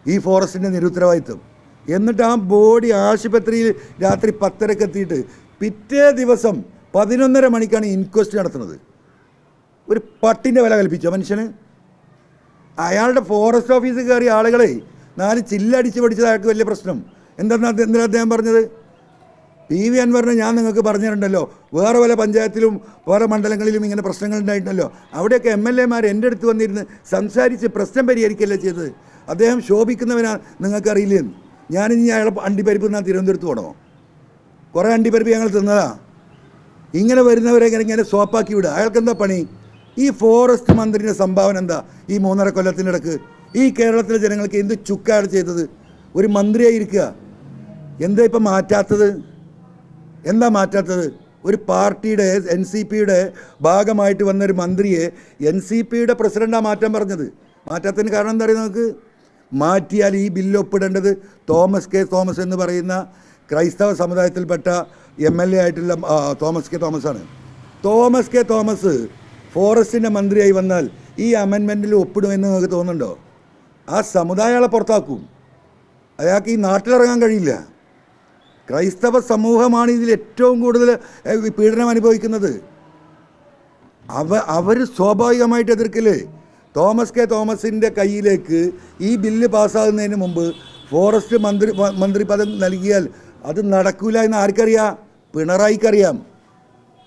ഈ ഫോറസ്റ്റിൻ്റെ നിരുത്തരവാദിത്വം. എന്നിട്ട് ആ ബോഡി ആശുപത്രിയിൽ രാത്രി 10:30 എത്തിയിട്ട് പിറ്റേ ദിവസം 11:30 മണിക്കാണ് ഇൻക്വസ്റ്റ് നടത്തുന്നത്. ഒരു പട്ടിൻ്റെ വില കൽപ്പിച്ചോ മനുഷ്യന്? അയാളുടെ ഫോറസ്റ്റ് ഓഫീസിൽ കയറിയ ആളുകളെ 4 ചില്ലടിച്ച് പഠിച്ചത് അയാൾക്ക് വലിയ പ്രശ്നം. എന്തിനാ അദ്ദേഹം പറഞ്ഞത്? PV അൻവറിനെ ഞാൻ നിങ്ങൾക്ക് പറഞ്ഞിട്ടുണ്ടല്ലോ, വേറെ പല പഞ്ചായത്തിലും വേറെ മണ്ഡലങ്ങളിലും ഇങ്ങനെ പ്രശ്നങ്ങൾ ഉണ്ടായിട്ടുണ്ടല്ലോ. അവിടെയൊക്കെ MLA മാർ എൻ്റെ അടുത്ത് വന്നിരുന്ന് സംസാരിച്ച് പ്രശ്നം പരിഹരിക്കുകയല്ലേ ചെയ്തത്. അദ്ദേഹം ശോഭിക്കുന്നവനാ, നിങ്ങൾക്കറിയില്ലേ? ഞാനിനി അയാളെ അണ്ടിപ്പരിപ്പ് ഞാൻ തിരുവനന്തപുരത്ത് പോകണോ? കുറേ അണ്ടിപ്പരിപ്പ് ഞങ്ങൾ തിന്നതാ. ഇങ്ങനെ വരുന്നവരെ ഇങ്ങനെ സോപ്പാക്കി വിടുക. അയാൾക്ക് എന്താ പണി? ഈ ഫോറസ്റ്റ് മന്ത്രിയുടെ സംഭാവന എന്താ ഈ 3.5 കൊല്ലത്തിനിടക്ക്? ഈ കേരളത്തിലെ ജനങ്ങൾക്ക് എന്ത് ചുക്കാണ് ചെയ്തത്? ഒരു മന്ത്രിയായി ഇരിക്കുക. എന്താ ഇപ്പം മാറ്റാത്തത്? എന്താ മാറ്റാത്തത്? ഒരു പാർട്ടിയുടെ NCPയുടെ ഭാഗമായിട്ട് വന്നൊരു മന്ത്രിയെ NCPയുടെ പ്രസിഡൻ്റാണ് മാറ്റാൻ പറഞ്ഞത്. മാറ്റാത്തതിന് കാരണം എന്താ പറയുക? നമുക്ക് മാറ്റിയാൽ ഈ ബില്ല് ഒപ്പിടേണ്ടത് തോമസ് കെ തോമസ് എന്ന് പറയുന്ന ക്രൈസ്തവ സമുദായത്തിൽപ്പെട്ട MLA ആയിട്ടുള്ള തോമസ് കെ തോമസാണ്. തോമസ് കെ തോമസ് ഫോറസ്റ്റിൻ്റെ മന്ത്രിയായി വന്നാൽ ഈ അമെൻമെൻറ്റിൽ ഒപ്പിടുമെന്ന് നിങ്ങൾക്ക് തോന്നുന്നുണ്ടോ? ആ സമുദായങ്ങളെ പുറത്താക്കും. അയാൾക്ക് ഈ നാട്ടിലിറങ്ങാൻ കഴിയില്ല. ക്രൈസ്തവ സമൂഹമാണ് ഇതിൽ ഏറ്റവും കൂടുതൽ പീഡനം അനുഭവിക്കുന്നത്. അവർ സ്വാഭാവികമായിട്ട് എതിർക്കില്ലേ? തോമസ് കെ തോമസിൻ്റെ കയ്യിലേക്ക് ഈ ബില്ല് പാസ്സാകുന്നതിന് മുമ്പ് ഫോറസ്റ്റ് മന്ത്രി പദം നൽകിയാൽ അത് നടക്കില്ല എന്ന് ആർക്കറിയാം? പിണറായിക്കറിയാം.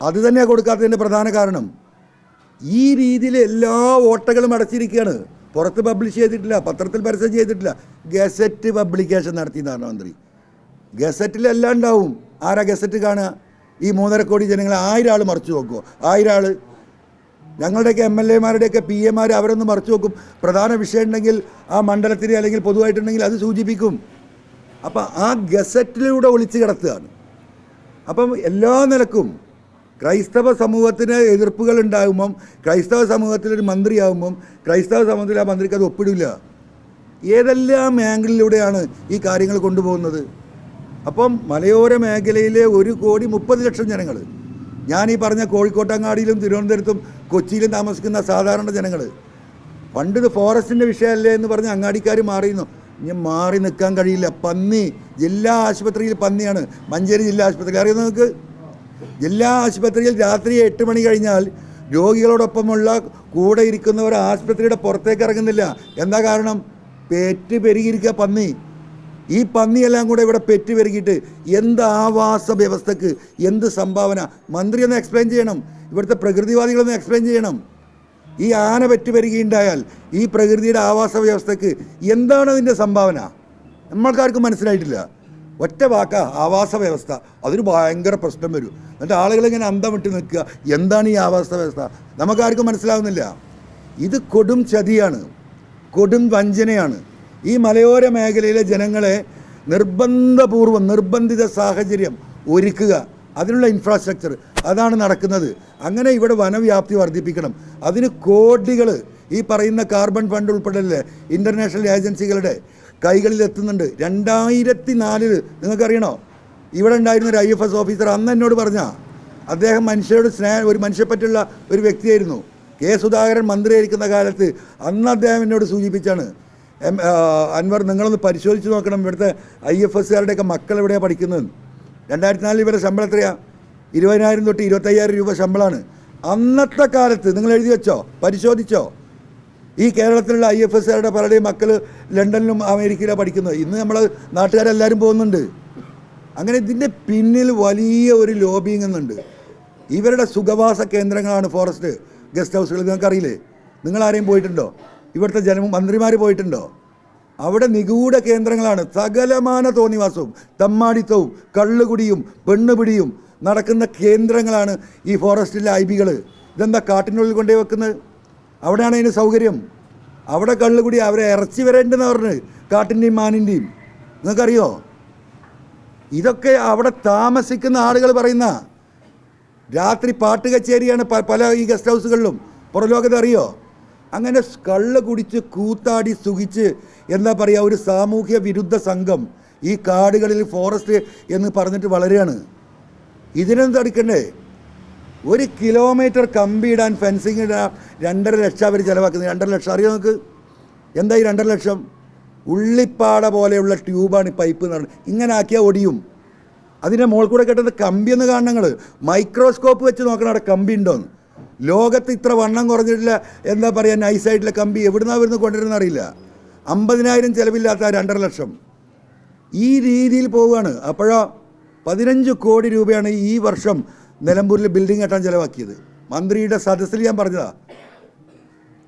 അത് തന്നെയാണ് കൊടുക്കാത്തതിൻ്റെ പ്രധാന കാരണം. ഈ രീതിയിൽ എല്ലാ ഓട്ടകളും അടച്ചിരിക്കുകയാണ്. പുറത്ത് പബ്ലിഷ് ചെയ്തിട്ടില്ല, പത്രത്തിൽ പരസ്യം ചെയ്തിട്ടില്ല. ഗസറ്റ് പബ്ലിക്കേഷൻ നടത്തി പ്രധാനമന്ത്രി. ഗസറ്റിലെല്ലാം ഉണ്ടാവും. ആരാ ഗസറ്റ് കാണുക? ഈ 3.5 കോടി ജനങ്ങളെ 1000 ആൾ മറിച്ച് നോക്കുമോ? 1000 ആൾ. ഞങ്ങളുടെയൊക്കെ MLA മാരുടെയൊക്കെ PA അവരൊന്ന് മറിച്ച് നോക്കും. പ്രധാന വിഷയം ഉണ്ടെങ്കിൽ ആ മണ്ഡലത്തിൽ അല്ലെങ്കിൽ പൊതുവായിട്ടുണ്ടെങ്കിൽ അത് സൂചിപ്പിക്കും. അപ്പം ആ ഗസറ്റിലൂടെ ഒളിച്ച് കിടത്തുകയാണ്. അപ്പം എല്ലാ നിലക്കും ക്രൈസ്തവ സമൂഹത്തിന് എതിർപ്പുകൾ ഉണ്ടാകുമ്പം, ക്രൈസ്തവ സമൂഹത്തിലൊരു മന്ത്രിയാകുമ്പം ക്രൈസ്തവ സമൂഹത്തിൽ ആ മന്ത്രിക്ക് അത് ഒപ്പിടില്ല. ഏതെല്ലാം ആംഗിളിലൂടെയാണ് ഈ കാര്യങ്ങൾ കൊണ്ടുപോകുന്നത്? അപ്പം മലയോര മേഖലയിലെ 1,30,00,000 ജനങ്ങൾ, ഞാൻ ഈ പറഞ്ഞ കോഴിക്കോട്ടങ്ങാടിയിലും തിരുവനന്തപുരത്തും കൊച്ചിയിലും താമസിക്കുന്ന സാധാരണ ജനങ്ങൾ, പണ്ട് ഇത് ഫോറസ്റ്റിൻ്റെ വിഷയമല്ലേ എന്ന് പറഞ്ഞ് അങ്ങാടിക്കാർ മാറിയിരുന്നു. ഇനി മാറി നിൽക്കാൻ കഴിയില്ല. പന്നി ജില്ലാ ആശുപത്രിയിൽ പന്നിയാണ്. മഞ്ചേരി ജില്ലാ ആശുപത്രി അറിയുന്നത് നിങ്ങൾക്ക്? ജില്ലാ ആശുപത്രിയിൽ രാത്രി 8 മണി കഴിഞ്ഞാൽ രോഗികളോടൊപ്പമുള്ള കൂടെ ഇരിക്കുന്നവർ ആശുപത്രിയുടെ പുറത്തേക്ക് ഇറങ്ങുന്നില്ല. എന്താ കാരണം? പെറ്റ് പെരുകിയിരിക്കുക പന്നി. ഈ പന്നിയെല്ലാം കൂടെ ഇവിടെ പെറ്റ് പെരുകിയിട്ട് എന്ത് ആവാസ വ്യവസ്ഥക്ക് എന്ത് സംഭാവന? മന്ത്രി ഒന്ന് എക്സ്പ്ലെയിൻ ചെയ്യണം. ഇവിടുത്തെ പ്രകൃതിവാദികളൊന്ന് എക്സ്പ്ലെയിൻ ചെയ്യണം. ഈ ആന പെറ്റ് പെരുകിയുണ്ടായാൽ ഈ പ്രകൃതിയുടെ ആവാസ വ്യവസ്ഥക്ക് എന്താണ് അതിൻ്റെ സംഭാവന? നമ്മൾക്കാർക്കും മനസ്സിലായിട്ടില്ല. ഒറ്റ വാക്കാ ആവാസ വ്യവസ്ഥ. അതൊരു ഭയങ്കര പ്രശ്നം വരും. എന്നിട്ട് ആളുകളിങ്ങനെ അന്തം വിട്ട് നിൽക്കുക. എന്താണ് ഈ ആവാസ വ്യവസ്ഥ? നമുക്കാർക്കും മനസ്സിലാവുന്നില്ല. ഇത് കൊടും ചതിയാണ്, കൊടും വഞ്ചനയാണ്. ഈ മലയോര മേഖലയിലെ ജനങ്ങളെ നിർബന്ധിത സാഹചര്യം ഒരുക്കുക, അതിനുള്ള ഇൻഫ്രാസ്ട്രക്ചർ, അതാണ് നടക്കുന്നത്. അങ്ങനെ ഇവിടെ വനവ്യാപ്തി വർദ്ധിപ്പിക്കണം. അതിന് കോടികൾ ഈ പറയുന്ന കാർബൺ ഫണ്ട് ഉൾപ്പെടെയുള്ള ഇൻ്റർനാഷണൽ ഏജൻസികളുടെ കൈകളിൽ എത്തുന്നുണ്ട്. 2004 നിങ്ങൾക്കറിയണോ, ഇവിടെ ഉണ്ടായിരുന്ന ഒരു IFS ഓഫീസർ അന്ന് എന്നോട് പറഞ്ഞ, അദ്ദേഹം മനുഷ്യരോട് ഒരു മനുഷ്യപ്പറ്റുള്ള ഒരു വ്യക്തിയായിരുന്നു. കെ സുധാകരൻ മന്ത്രിയായിരിക്കുന്ന കാലത്ത് അന്ന് അദ്ദേഹം എന്നോട് സൂചിപ്പിച്ചാണ്, അൻവർ നിങ്ങളൊന്ന് പരിശോധിച്ച് നോക്കണം ഇവിടുത്തെ IFSകാരുടെയൊക്കെ മക്കൾ എവിടെയാണ് പഠിക്കുന്നത്. 2004 ഇവരുടെ ശമ്പളം എത്രയാണ്? 20,000 തൊട്ട് 25,000 രൂപ ശമ്പളമാണ്. അന്നത്തെ കാലത്ത് നിങ്ങൾ എഴുതി വെച്ചോ, പരിശോധിച്ചോ. ഈ കേരളത്തിലുള്ള IFSകാരുടെ പലരുടെയും മക്കൾ ലണ്ടനിലും അമേരിക്കയിലാണ് പഠിക്കുന്നത്. ഇന്ന് നമ്മൾ നാട്ടുകാരെല്ലാവരും പോകുന്നുണ്ട്. അങ്ങനെ ഇതിൻ്റെ പിന്നിൽ വലിയ ഒരു ലോബിങ് എന്നുണ്ട്. ഇവരുടെ സുഖവാസ കേന്ദ്രങ്ങളാണ് ഫോറസ്റ്റ് ഗസ്റ്റ് ഹൗസുകൾ. നിങ്ങൾക്കറിയില്ലേ? നിങ്ങളാരെയും പോയിട്ടുണ്ടോ? ഇവിടുത്തെ മന്ത്രിമാർ പോയിട്ടുണ്ടോ? അവിടെ നിഗൂഢ കേന്ദ്രങ്ങളാണ്. സകലമാന തോന്നിവാസവും തമ്മാടിത്തവും കള്ളുകുടിയും പെണ്ണുപിടിയും നടക്കുന്ന കേന്ദ്രങ്ങളാണ് ഈ ഫോറസ്റ്റിലെ IBകൾ. ഇതെന്താ കാട്ടിനുള്ളിൽ കൊണ്ടുപോയി വെക്കുന്നത്? അവിടെയാണ് അതിന് സൗകര്യം. അവിടെ കള്ളുകുടി, അവരെ ഇറച്ചി വരേണ്ടെന്ന് പറഞ്ഞ് കാട്ടിൻ്റെയും മാനിൻ്റെയും. നിങ്ങൾക്കറിയോ? ഇതൊക്കെ അവിടെ താമസിക്കുന്ന ആളുകൾ പറയുന്ന. രാത്രി പാട്ട് കച്ചേരിയാണ് പല ഈ ഗസ്റ്റ് ഹൗസുകളിലും. പുറലോകത്ത് അറിയോ? അങ്ങനെ കള്ള് കുടിച്ച് കൂത്താടി സുഖിച്ച് എന്താ പറയുക, ഒരു സാമൂഹ്യ വിരുദ്ധ സംഘം ഈ കാടുകളിൽ ഫോറസ്റ്റ് എന്ന് പറഞ്ഞിട്ട് വളരുകയാണ്. ഇതിനൊന്നും തടുക്കണ്ടേ? 1 കിലോമീറ്റർ കമ്പി ഇടാൻ, ഫെൻസിങ് ഇടാൻ 2.5 ലക്ഷം അവർ ചിലവാക്കുന്നത്. 2.5 ലക്ഷം അറിയോ നിങ്ങൾക്ക്? എന്താ ഈ 2.5 ലക്ഷം? ഉള്ളിപ്പാട പോലെയുള്ള ട്യൂബാണ്, പൈപ്പ് എന്ന് പറഞ്ഞത്. ഇങ്ങനെ ആക്കിയാൽ ഒടിയും. അതിൻ്റെ മുകളിൽ കൂടെ കെട്ടുന്ന കമ്പിയെന്ന് കാണണങ്ങൾ മൈക്രോസ്കോപ്പ് വെച്ച് നോക്കണം അവിടെ കമ്പി ഉണ്ടോയെന്ന്. ലോകത്ത് ഇത്ര വണ്ണം കുറഞ്ഞിട്ടില്ല എന്താ പറയുക നൈസായിട്ടുള്ള കമ്പി എവിടുന്നാണ് വരുന്നത് കൊണ്ടുവരുന്ന അറിയില്ല. 50,000 ചിലവില്ലാത്ത 2.5 ലക്ഷം ഈ രീതിയിൽ പോവുകയാണ്. അപ്പോഴോ 15 കോടി രൂപയാണ് ഈ വർഷം നിലമ്പൂരിൽ ബിൽഡിംഗ് കെട്ടാൻ ചിലവാക്കിയത്. മന്ത്രിയുടെ സദസ്സിൽ ഞാൻ പറഞ്ഞതാ.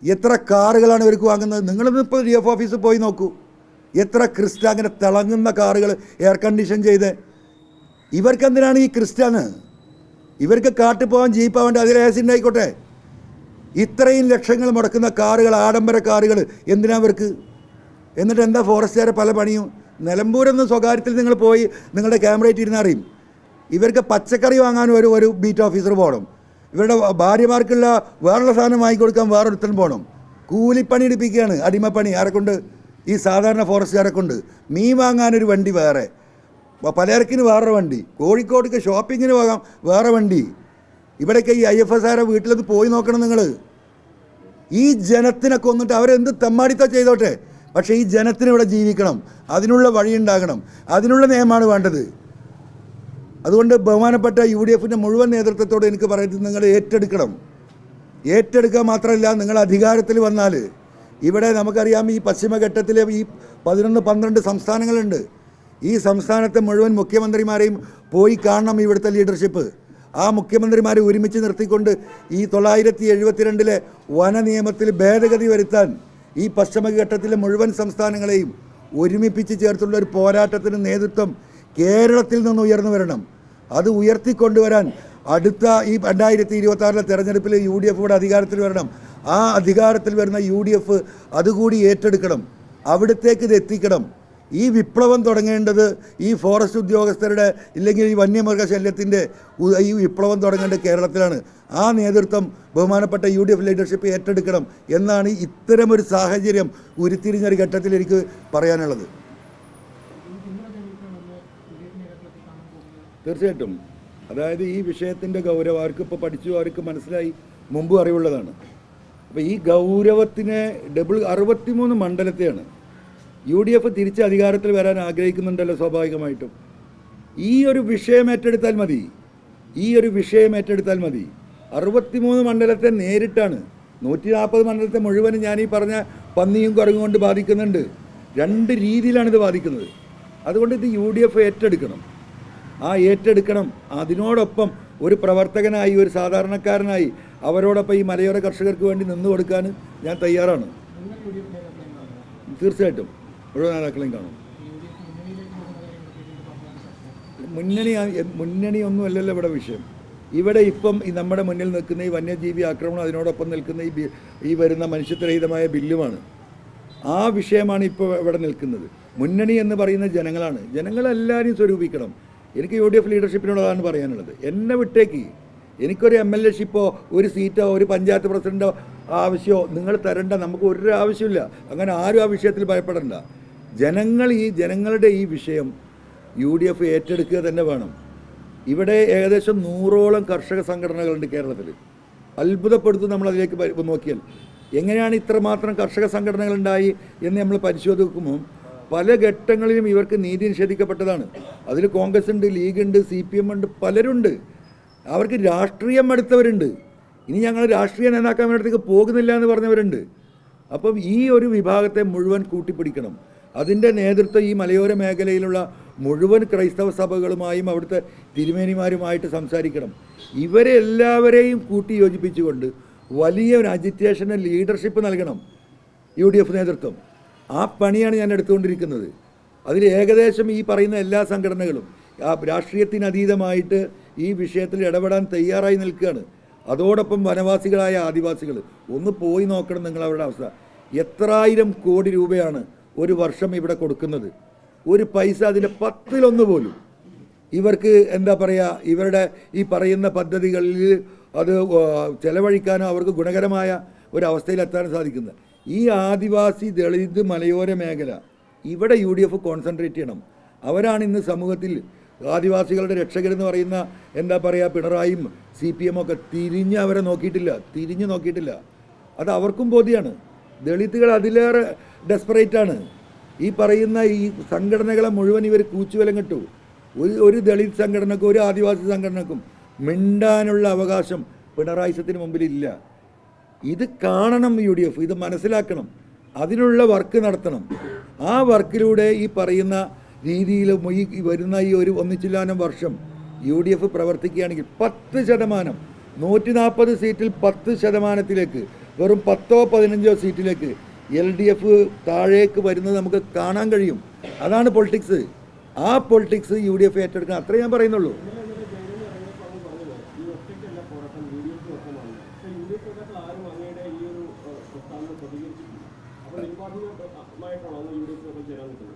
എത്ര കാറുകളാണ് ഇവർക്ക് വാങ്ങുന്നത്? നിങ്ങളിപ്പോൾ DF ഓഫീസിൽ പോയി നോക്കൂ. എത്ര ക്രിസ്റ്റ അങ്ങനെ തിളങ്ങുന്ന കാറുകൾ എയർ കണ്ടീഷൻ ചെയ്ത്. ഇവർക്കെന്തിനാണ് ഈ ക്രിസ്റ്റാന്ന്? ഇവർക്ക് കാട്ടിൽ പോകാൻ ജീപ്പാവേണ്ട, അതിൽ AC ഉണ്ടായിക്കോട്ടെ. ഇത്രയും ലക്ഷങ്ങൾ മുടക്കുന്ന കാറുകൾ, ആഡംബര കാറുകൾ എന്തിനാ ഇവർക്ക്? എന്നിട്ട് എന്താ ഫോറസ്റ്റുകാരെ പല പണിയും? നിലമ്പൂരെന്ന് സ്വകാര്യത്തിൽ നിങ്ങൾ പോയി നിങ്ങളുടെ ക്യാമറയിട്ട് ഇരുന്ന് അറിയും. ഇവർക്ക് പച്ചക്കറി വാങ്ങാൻ ഒരു ബീറ്റ് ഓഫീസർ പോകണം. ഇവരുടെ ഭാര്യമാർക്കുള്ള വേറൊരു സാധനം വാങ്ങിക്കൊടുക്കാൻ വേറൊരുത്തൻ പോകണം. കൂലിപ്പണി എടുപ്പിക്കുകയാണ്, അടിമപ്പണി. ആരെക്കൊണ്ട്? ഈ സാധാരണ ഫോറസ്റ്റുകാരെ കൊണ്ട്. മീൻ വാങ്ങാനൊരു വണ്ടി വേറെ, പലചരക്കിന് വേറെ വണ്ടി, കോഴിക്കോടേക്ക് ഷോപ്പിങ്ങിന് പോകാം വേറെ വണ്ടി. ഇവിടെയൊക്കെ ഈ IFSകാരെ വീട്ടിലൊന്ന് പോയി നോക്കണം നിങ്ങൾ. ഈ ജനത്തിനെ കൊന്നിട്ട് അവരെന്ത് തെമ്മാടിത്ത ചെയ്തോട്ടെ, പക്ഷേ ഈ ജനത്തിന് ഇവിടെ ജീവിക്കണം, അതിനുള്ള വഴിയുണ്ടാകണം, അതിനുള്ള നിയമമാണ് വേണ്ടത്. അതുകൊണ്ട് ബഹുമാനപ്പെട്ട UDFൻ്റെ മുഴുവൻ നേതൃത്വത്തോട് എനിക്ക് പറയുന്നത്, നിങ്ങൾ ഏറ്റെടുക്കുക മാത്രമല്ല, നിങ്ങൾ അധികാരത്തിൽ വന്നാൽ ഇവിടെ നമുക്കറിയാം ഈ പശ്ചിമഘട്ടത്തിലെ ഈ 11-12 സംസ്ഥാനങ്ങളുണ്ട്. ഈ സംസ്ഥാനത്തെ മുഴുവൻ മുഖ്യമന്ത്രിമാരെയും പോയി കാണണം ഇവിടുത്തെ ലീഡർഷിപ്പ്. ആ മുഖ്യമന്ത്രിമാരെ ഒരുമിച്ച് നിർത്തിക്കൊണ്ട് ഈ 972 വന നിയമത്തിൽ ഭേദഗതി വരുത്താൻ ഈ പശ്ചിമഘട്ടത്തിലെ മുഴുവൻ സംസ്ഥാനങ്ങളെയും ഒരുമിപ്പിച്ച് ചേർത്തുള്ള ഒരു പോരാട്ടത്തിന് നേതൃത്വം കേരളത്തിൽ നിന്ന് ഉയർന്നു വരണം. അത് ഉയർത്തിക്കൊണ്ടുവരാൻ അടുത്ത ഈ 2026 തെരഞ്ഞെടുപ്പിൽ UDF ഇവിടെ അധികാരത്തിൽ വരണം. ആ അധികാരത്തിൽ വരുന്ന UDF അതുകൂടി ഏറ്റെടുക്കണം, അവിടത്തേക്ക് ഇത് എത്തിക്കണം. ഈ വിപ്ലവം തുടങ്ങേണ്ടത് ഈ ഫോറസ്റ്റ് ഉദ്യോഗസ്ഥരുടെ ഇല്ലെങ്കിൽ ഈ വന്യമൃഗശല്യത്തിൻ്റെ ഈ വിപ്ലവം തുടങ്ങേണ്ടത് കേരളത്തിലാണ്. ആ നേതൃത്വം ബഹുമാനപ്പെട്ട UDF ലീഡർഷിപ്പ് ഏറ്റെടുക്കണം എന്നാണ് ഇത്തരമൊരു സാഹചര്യം ഉരുത്തിരിഞ്ഞൊരു ഘട്ടത്തിൽ എനിക്ക് പറയാനുള്ളത്. തീർച്ചയായിട്ടും. അതായത് ഈ വിഷയത്തിൻ്റെ ഗൗരവം അവർക്ക് ഇപ്പോൾ പഠിച്ചു, അവർക്ക് മനസ്സിലായി, മുമ്പും അറിവുള്ളതാണ്. അപ്പോൾ ഈ ഗൗരവത്തിനെ 63 മണ്ഡലത്തെയാണ് UDF തിരിച്ച് അധികാരത്തിൽ വരാൻ ആഗ്രഹിക്കുന്നുണ്ടല്ലോ സ്വാഭാവികമായിട്ടും. ഈ ഒരു വിഷയം ഏറ്റെടുത്താൽ മതി. 63 മണ്ഡലത്തെ നേരിട്ടാണ്. 140 മണ്ഡലത്തെ മുഴുവനും ഞാൻ ഈ പറഞ്ഞ പന്നിയും കുരങ്ങും കൊണ്ട് ബാധിക്കുന്നുണ്ട്. 2 രീതിയിലാണിത് ബാധിക്കുന്നത്. അതുകൊണ്ട് ഇത് UDF ഏറ്റെടുക്കണം. ഏറ്റെടുക്കണം. അതിനോടൊപ്പം ഒരു പ്രവർത്തകനായി, ഒരു സാധാരണക്കാരനായി അവരോടൊപ്പം ഈ മലയോര കർഷകർക്ക് വേണ്ടി നിന്നു കൊടുക്കാൻ ഞാൻ തയ്യാറാണ്. തീർച്ചയായിട്ടും മുഴുവൻ നേതാക്കളെയും കാണും. മുന്നണി ഒന്നുമല്ലല്ലോ ഇവിടെ വിഷയം. ഇവിടെ ഇപ്പം നമ്മുടെ മുന്നിൽ നിൽക്കുന്ന ഈ വന്യജീവി ആക്രമണം, അതിനോടൊപ്പം നിൽക്കുന്ന ഈ വരുന്ന മനുഷ്യത്വരഹിതമായ ബില്ലുമാണ്. ആ വിഷയമാണ് ഇപ്പോൾ ഇവിടെ നിൽക്കുന്നത്. മുന്നണി എന്ന് പറയുന്ന ജനങ്ങളാണ്. ജനങ്ങളെല്ലാവരെയും സ്വരൂപിക്കണം. എനിക്ക് UDF ലീഡർഷിപ്പിനോടാണ് പറയാനുള്ളത്. എന്നെ വിട്ടേക്ക്. എനിക്കൊരു MLA-ഷിപ്പോ ഒരു സീറ്റോ ഒരു പഞ്ചായത്ത് പ്രസിഡൻറ്റോ ആവശ്യമോ നിങ്ങൾ തരണ്ട. നമുക്ക് ഒരു ആവശ്യമില്ല. അങ്ങനെ ആരും ആ വിഷയത്തിൽ ഭയപ്പെടണ്ട. ജനങ്ങളുടെ ഈ വിഷയം UDF ഏറ്റെടുക്കുക തന്നെ വേണം. ഇവിടെ ഏകദേശം 100ഓളം കർഷക സംഘടനകളുണ്ട് കേരളത്തിൽ. അത്ഭുതപ്പെടുത്തും. നമ്മളതിലേക്ക് നോക്കിയാൽ എങ്ങനെയാണ് ഇത്രമാത്രം കർഷക സംഘടനകളുണ്ടായി എന്ന് നമ്മൾ പരിശോധിക്കുമ്പോൾ പല ഘട്ടങ്ങളിലും ഇവർക്ക് നീതി നിഷേധിക്കപ്പെട്ടതാണ്. അതിൽ കോൺഗ്രസ് ഉണ്ട്, ലീഗ് ഉണ്ട്, CPM ഉണ്ട്, പലരുണ്ട്. അവർക്ക് രാഷ്ട്രീയം എടുത്തവരുണ്ട്. ഇനി ഞങ്ങൾ രാഷ്ട്രീയ നേതാക്കന്മാരുടെ പോകുന്നില്ല എന്ന് പറഞ്ഞവരുണ്ട്. അപ്പം ഈ ഒരു വിഭാഗത്തെ മുഴുവൻ കൂട്ടിപ്പിടിക്കണം. അതിൻ്റെ നേതൃത്വം ഈ മലയോര മേഖലയിലുള്ള മുഴുവൻ ക്രൈസ്തവ സഭകളുമായും അവിടുത്തെ തിരുമേനിമാരുമായിട്ട് സംസാരിക്കണം. ഇവരെ എല്ലാവരെയും കൂട്ടി യോജിപ്പിച്ചുകൊണ്ട് വലിയ ഒരു അജിറ്റേഷന് ലീഡർഷിപ്പ് നൽകണം UDF നേതൃത്വം. ആ പണിയാണ് ഞാൻ എടുത്തുകൊണ്ടിരിക്കുന്നത്. അതിൽ ഏകദേശം ഈ പറയുന്ന എല്ലാ സംഘടനകളും രാഷ്ട്രീയത്തിനതീതമായിട്ട് ഈ വിഷയത്തിൽ ഇടപെടാൻ തയ്യാറായി നിൽക്കുകയാണ്. അതോടൊപ്പം വനവാസികളായ ആദിവാസികൾ ഒന്ന് പോയി നോക്കണം നിങ്ങൾ അവരുടെ അവസ്ഥ. എത്രായിരം കോടി രൂപയാണ് ഒരു വർഷം ഇവിടെ കൊടുക്കുന്നത്. ഒരു പൈസ അതിൻ്റെ 10-1 പോലും ഇവർക്ക് എന്താ പറയുക, ഇവരുടെ ഈ പറയുന്ന പദ്ധതികളിൽ അത് ചെലവഴിക്കാനോ അവർക്ക് ഗുണകരമായ ഒരവസ്ഥയിലെത്താൻ സാധിക്കുന്നത്. ഈ ആദിവാസി ദളിത് മലയോര മേഖല ഇവിടെ UDF കോൺസെൻട്രേറ്റ് ചെയ്യണം. അവരാണ് ഇന്ന് സമൂഹത്തിൽ ആദിവാസികളുടെ രക്ഷകരെന്ന് പറയുന്ന എന്താ പറയുക പിണറായിയും CPM ഒക്കെ തിരിഞ്ഞ് അവരെ നോക്കിയിട്ടില്ല. അത് അവർക്കും ബോധ്യമാണ്. ദളിതുകൾ അതിലേറെ ഡെസ്പറേറ്റാണ്. ഈ പറയുന്ന ഈ സംഘടനകളെ മുഴുവൻ ഇവർ കൂച്ചുവിലം കിട്ടു. ഒരു ദളിത് സംഘടനക്കും ഒരു ആദിവാസി സംഘടനക്കും മിണ്ടാനുള്ള അവകാശം പിണറായിസത്തിന് മുമ്പിലില്ല. ഇത് കാണണം UDF, ഇത് മനസ്സിലാക്കണം, അതിനുള്ള വർക്ക് നടത്തണം. ആ വർക്കിലൂടെ ഈ പറയുന്ന രീതിയിൽ ഈ വരുന്ന ഈ ഒരു ഒന്നിച്ചില്ലാനം വർഷം UDF പ്രവർത്തിക്കുകയാണെങ്കിൽ 10%, 140 സീറ്റിൽ 10%, വെറും 10-15 സീറ്റിലേക്ക് LDF താഴേക്ക് വരുന്നത് നമുക്ക് കാണാൻ കഴിയും. അതാണ് പൊളിറ്റിക്സ്. ആ പൊളിറ്റിക്സ് UDF ഏറ്റെടുക്കണം. അത്രേ ഞാൻ പറയുന്നുള്ളൂ.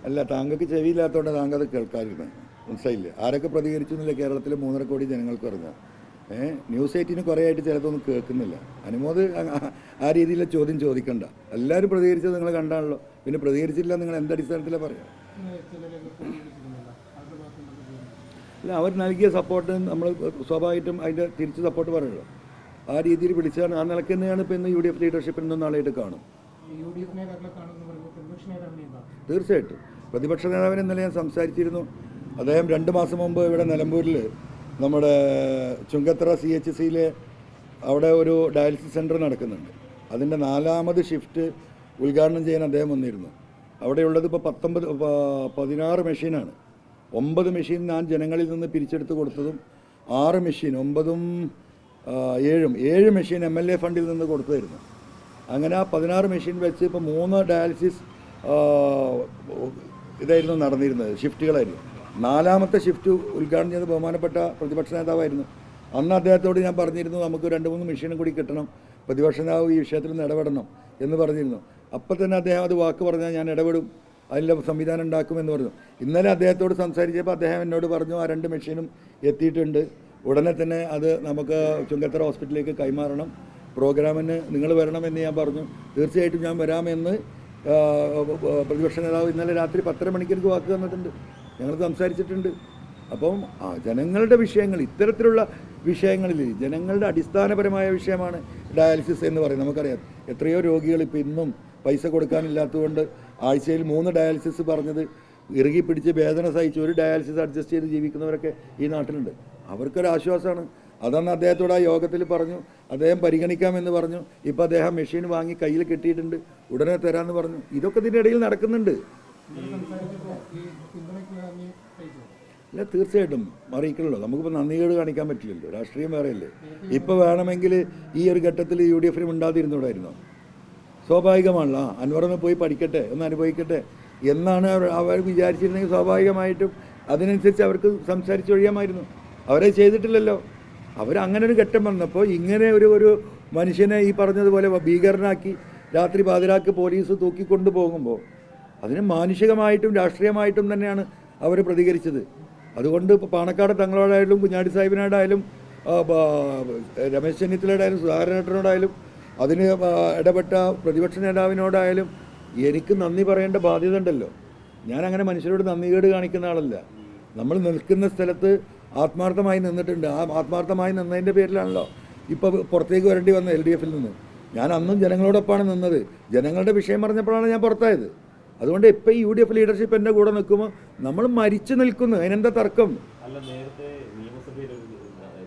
അല്ല, താങ്കൾക്ക് ചെവിയില്ലാത്തതുകൊണ്ട് താങ്കൾ അത് കേൾക്കാതിരുന്നത് മനസ്സിലായില്ലേ? ആരൊക്കെ പ്രതികരിച്ചു എന്നില്ല കേരളത്തിലെ 3.5 കോടി ജനങ്ങൾക്ക് അറിഞ്ഞ. ന്യൂസ് 18 കുറേ ആയിട്ട് ചിലതൊന്നും കേൾക്കുന്നില്ല. അനുമോദ് ആ രീതിയിലെ ചോദ്യം ചോദിക്കണ്ട. എല്ലാവരും പ്രതികരിച്ചത് നിങ്ങൾ കണ്ടാണല്ലോ. പിന്നെ പ്രതികരിച്ചില്ല നിങ്ങൾ എന്തടിസ്ഥാനത്തിലാണ് പറയാം? അല്ല, അവർ നൽകിയ സപ്പോർട്ട് നമ്മൾ സ്വാഭാവികമായിട്ടും അതിൻ്റെ തിരിച്ച് സപ്പോർട്ട് പറയുള്ളൂ. ആ രീതിയിൽ പിടിച്ചാണ്. ആ നിലയ്ക്ക് തന്നെയാണ് ഇപ്പോൾ ഇന്ന് UDF ലീഡർഷിപ്പിൽ നിന്നും നാളെയായിട്ട് കാണും. തീർച്ചയായിട്ടും പ്രതിപക്ഷ നേതാവിനെ ഇന്നലെ ഞാൻ സംസാരിച്ചിരുന്നു. അദ്ദേഹം 2 മാസം മുമ്പ് ഇവിടെ നിലമ്പൂരിൽ നമ്മുടെ ചുങ്കത്തറ CHCയിൽ അവിടെ ഒരു ഡയാലിസിസ് സെൻറ്റർ നടക്കുന്നുണ്ട്. അതിൻ്റെ 4ാമത് ഷിഫ്റ്റ് ഉദ്ഘാടനം ചെയ്യാൻ അദ്ദേഹം വന്നിരുന്നു. അവിടെയുള്ളത് ഇപ്പോൾ 16 മെഷീനാണ്. 9 മെഷീൻ ഞാൻ ജനങ്ങളിൽ നിന്ന് പിരിച്ചെടുത്ത് കൊടുത്തതും 6 മെഷീൻ 9ഉം 7 മെഷീൻ MLA ഫണ്ടിൽ നിന്ന് കൊടുത്തായിരുന്നു. അങ്ങനെ ആ 16 മെഷീൻ വെച്ച് ഇപ്പോൾ 3 ഡയാലിസിസ് ഇതായിരുന്നു നടന്നിരുന്നത്, ഷിഫ്റ്റുകളായിരുന്നു. 4ാമത്തെ ഷിഫ്റ്റ് ഉദ്ഘാടനം ചെയ്ത് ബഹുമാനപ്പെട്ട പ്രതിപക്ഷ നേതാവായിരുന്നു. അന്ന് അദ്ദേഹത്തോട് ഞാൻ പറഞ്ഞിരുന്നു നമുക്ക് 2-3 മെഷീനും കൂടി കിട്ടണം, പ്രതിപക്ഷ നേതാവ് ഈ വിഷയത്തിൽ നിന്ന് ഇടപെടണം എന്ന് പറഞ്ഞിരുന്നു. അപ്പോൾ തന്നെ അദ്ദേഹം അത് വാക്ക് പറഞ്ഞാൽ ഞാൻ ഇടപെടും, അതിൻ്റെ സംവിധാനം ഉണ്ടാക്കുമെന്ന് പറഞ്ഞു. ഇന്നലെ അദ്ദേഹത്തോട് സംസാരിച്ചപ്പോൾ അദ്ദേഹം എന്നോട് പറഞ്ഞു ആ 2 മെഷീനും എത്തിയിട്ടുണ്ട്, ഉടനെ തന്നെ അത് നമുക്ക് ചുങ്കത്തറ ഹോസ്പിറ്റലിലേക്ക് കൈമാറണം, പ്രോഗ്രാമിന് നിങ്ങൾ വരണമെന്ന് ഞാൻ പറഞ്ഞു. തീർച്ചയായിട്ടും ഞാൻ വരാമെന്ന് പ്രതിപക്ഷ നേതാവ് ഇന്നലെ രാത്രി 10:30 മണിക്ക് എനിക്ക് വാക്ക് തന്നിട്ടുണ്ട്. ഞങ്ങൾ സംസാരിച്ചിട്ടുണ്ട്. അപ്പം ജനങ്ങളുടെ വിഷയങ്ങൾ, ഇത്തരത്തിലുള്ള വിഷയങ്ങളിൽ ജനങ്ങളുടെ അടിസ്ഥാനപരമായ വിഷയമാണ് ഡയാലിസിസ് എന്ന് പറയുന്നത്. നമുക്കറിയാം എത്രയോ രോഗികൾ ഇപ്പോൾ ഇന്നും പൈസ കൊടുക്കാനില്ലാത്തതുകൊണ്ട് ആഴ്ചയിൽ 3 ഡയാലിസിസ് പറഞ്ഞത് ഇറുകി പിടിച്ച് വേദന സഹിച്ച് ഒരു ഡയാലിസിസ് അഡ്ജസ്റ്റ് ചെയ്ത് ജീവിക്കുന്നവരൊക്കെ ഈ നാട്ടിലുണ്ട്. അവർക്കൊരാശ്വാസമാണ്. അതെന്ന് അദ്ദേഹത്തോട് ആ യോഗത്തിൽ പറഞ്ഞു. അദ്ദേഹം പരിഗണിക്കാമെന്ന് പറഞ്ഞു. ഇപ്പോൾ അദ്ദേഹം മെഷീൻ വാങ്ങി കയ്യിൽ കെട്ടിയിട്ടുണ്ട്, ഉടനെ തരാമെന്ന് പറഞ്ഞു. ഇതൊക്കെ ഇതിൻ്റെ ഇടയിൽ നടക്കുന്നുണ്ട്. അല്ല, തീർച്ചയായിട്ടും അറിയിക്കണല്ലോ. നമുക്കിപ്പോൾ നന്ദികേട് കാണിക്കാൻ പറ്റില്ലല്ലോ, രാഷ്ട്രീയം വേറെയല്ലേ. ഇപ്പോൾ വേണമെങ്കിൽ ഈ ഒരു ഘട്ടത്തിൽ UDF ഉണ്ടാതിരുന്നൂടായിരുന്നോ? സ്വാഭാവികമാണല്ലോ. അൻവറൊന്ന് പോയി പഠിക്കട്ടെ, ഒന്ന് അനുഭവിക്കട്ടെ എന്നാണ് അവർ വിചാരിച്ചിരുന്നെങ്കിൽ സ്വാഭാവികമായിട്ടും അതിനനുസരിച്ച് അവർക്ക് സംസാരിച്ചൊഴിയാമായിരുന്നു. അവരെ ചെയ്തിട്ടില്ലല്ലോ. അവരങ്ങനെ ഒരു ഘട്ടം വന്നപ്പോൾ ഇങ്ങനെ ഒരു മനുഷ്യനെ ഈ പറഞ്ഞതുപോലെ ഭീകരനാക്കി രാത്രി പാതിരാക്ക് പോലീസ് തൂക്കിക്കൊണ്ടു പോകുമ്പോൾ അതിന് മാനുഷികമായിട്ടും രാഷ്ട്രീയമായിട്ടും തന്നെയാണ് അവർ പ്രതികരിച്ചത്. അതുകൊണ്ട് ഇപ്പോൾ പാണക്കാട് തങ്ങളോടായാലും കുഞ്ഞാടി സാഹിബിനോടായാലും രമേശ് ചെന്നിത്തലയോടായാലും സുധാകരനോടായാലും അതിന് ഇടപെട്ട പ്രതിപക്ഷ നേതാവിനോടായാലും എനിക്ക് നന്ദി പറയേണ്ട ബാധ്യത ഉണ്ടല്ലോ. ഞാനങ്ങനെ മനുഷ്യരോട് നന്ദികേട് കാണിക്കുന്ന ആളല്ല. നമ്മൾ നിൽക്കുന്ന സ്ഥലത്ത് ആത്മാർത്ഥമായി നിന്നിട്ടുണ്ട്. ആ ആത്മാർത്ഥമായി നിന്നതിൻ്റെ പേരിലാണല്ലോ ഇപ്പോൾ പുറത്തേക്ക് വരേണ്ടി വന്ന LDF-ൽ നിന്ന്. ഞാൻ അന്നും ജനങ്ങളോടൊപ്പമാണ് നിന്നത്. ജനങ്ങളുടെ വിഷയം പറഞ്ഞപ്പോഴാണ് ഞാൻ പുറത്തായത്. അതുകൊണ്ട് ഇപ്പോൾ ഈ UDF ലീഡർഷിപ്പ് എൻ്റെ കൂടെ നിൽക്കുമ്പോൾ നമ്മൾ മരിച്ചു നിൽക്കുന്നു. അതിനെന്താ തർക്കം? അല്ല, നേരത്തെ നിയമസഭയിൽ ഒരു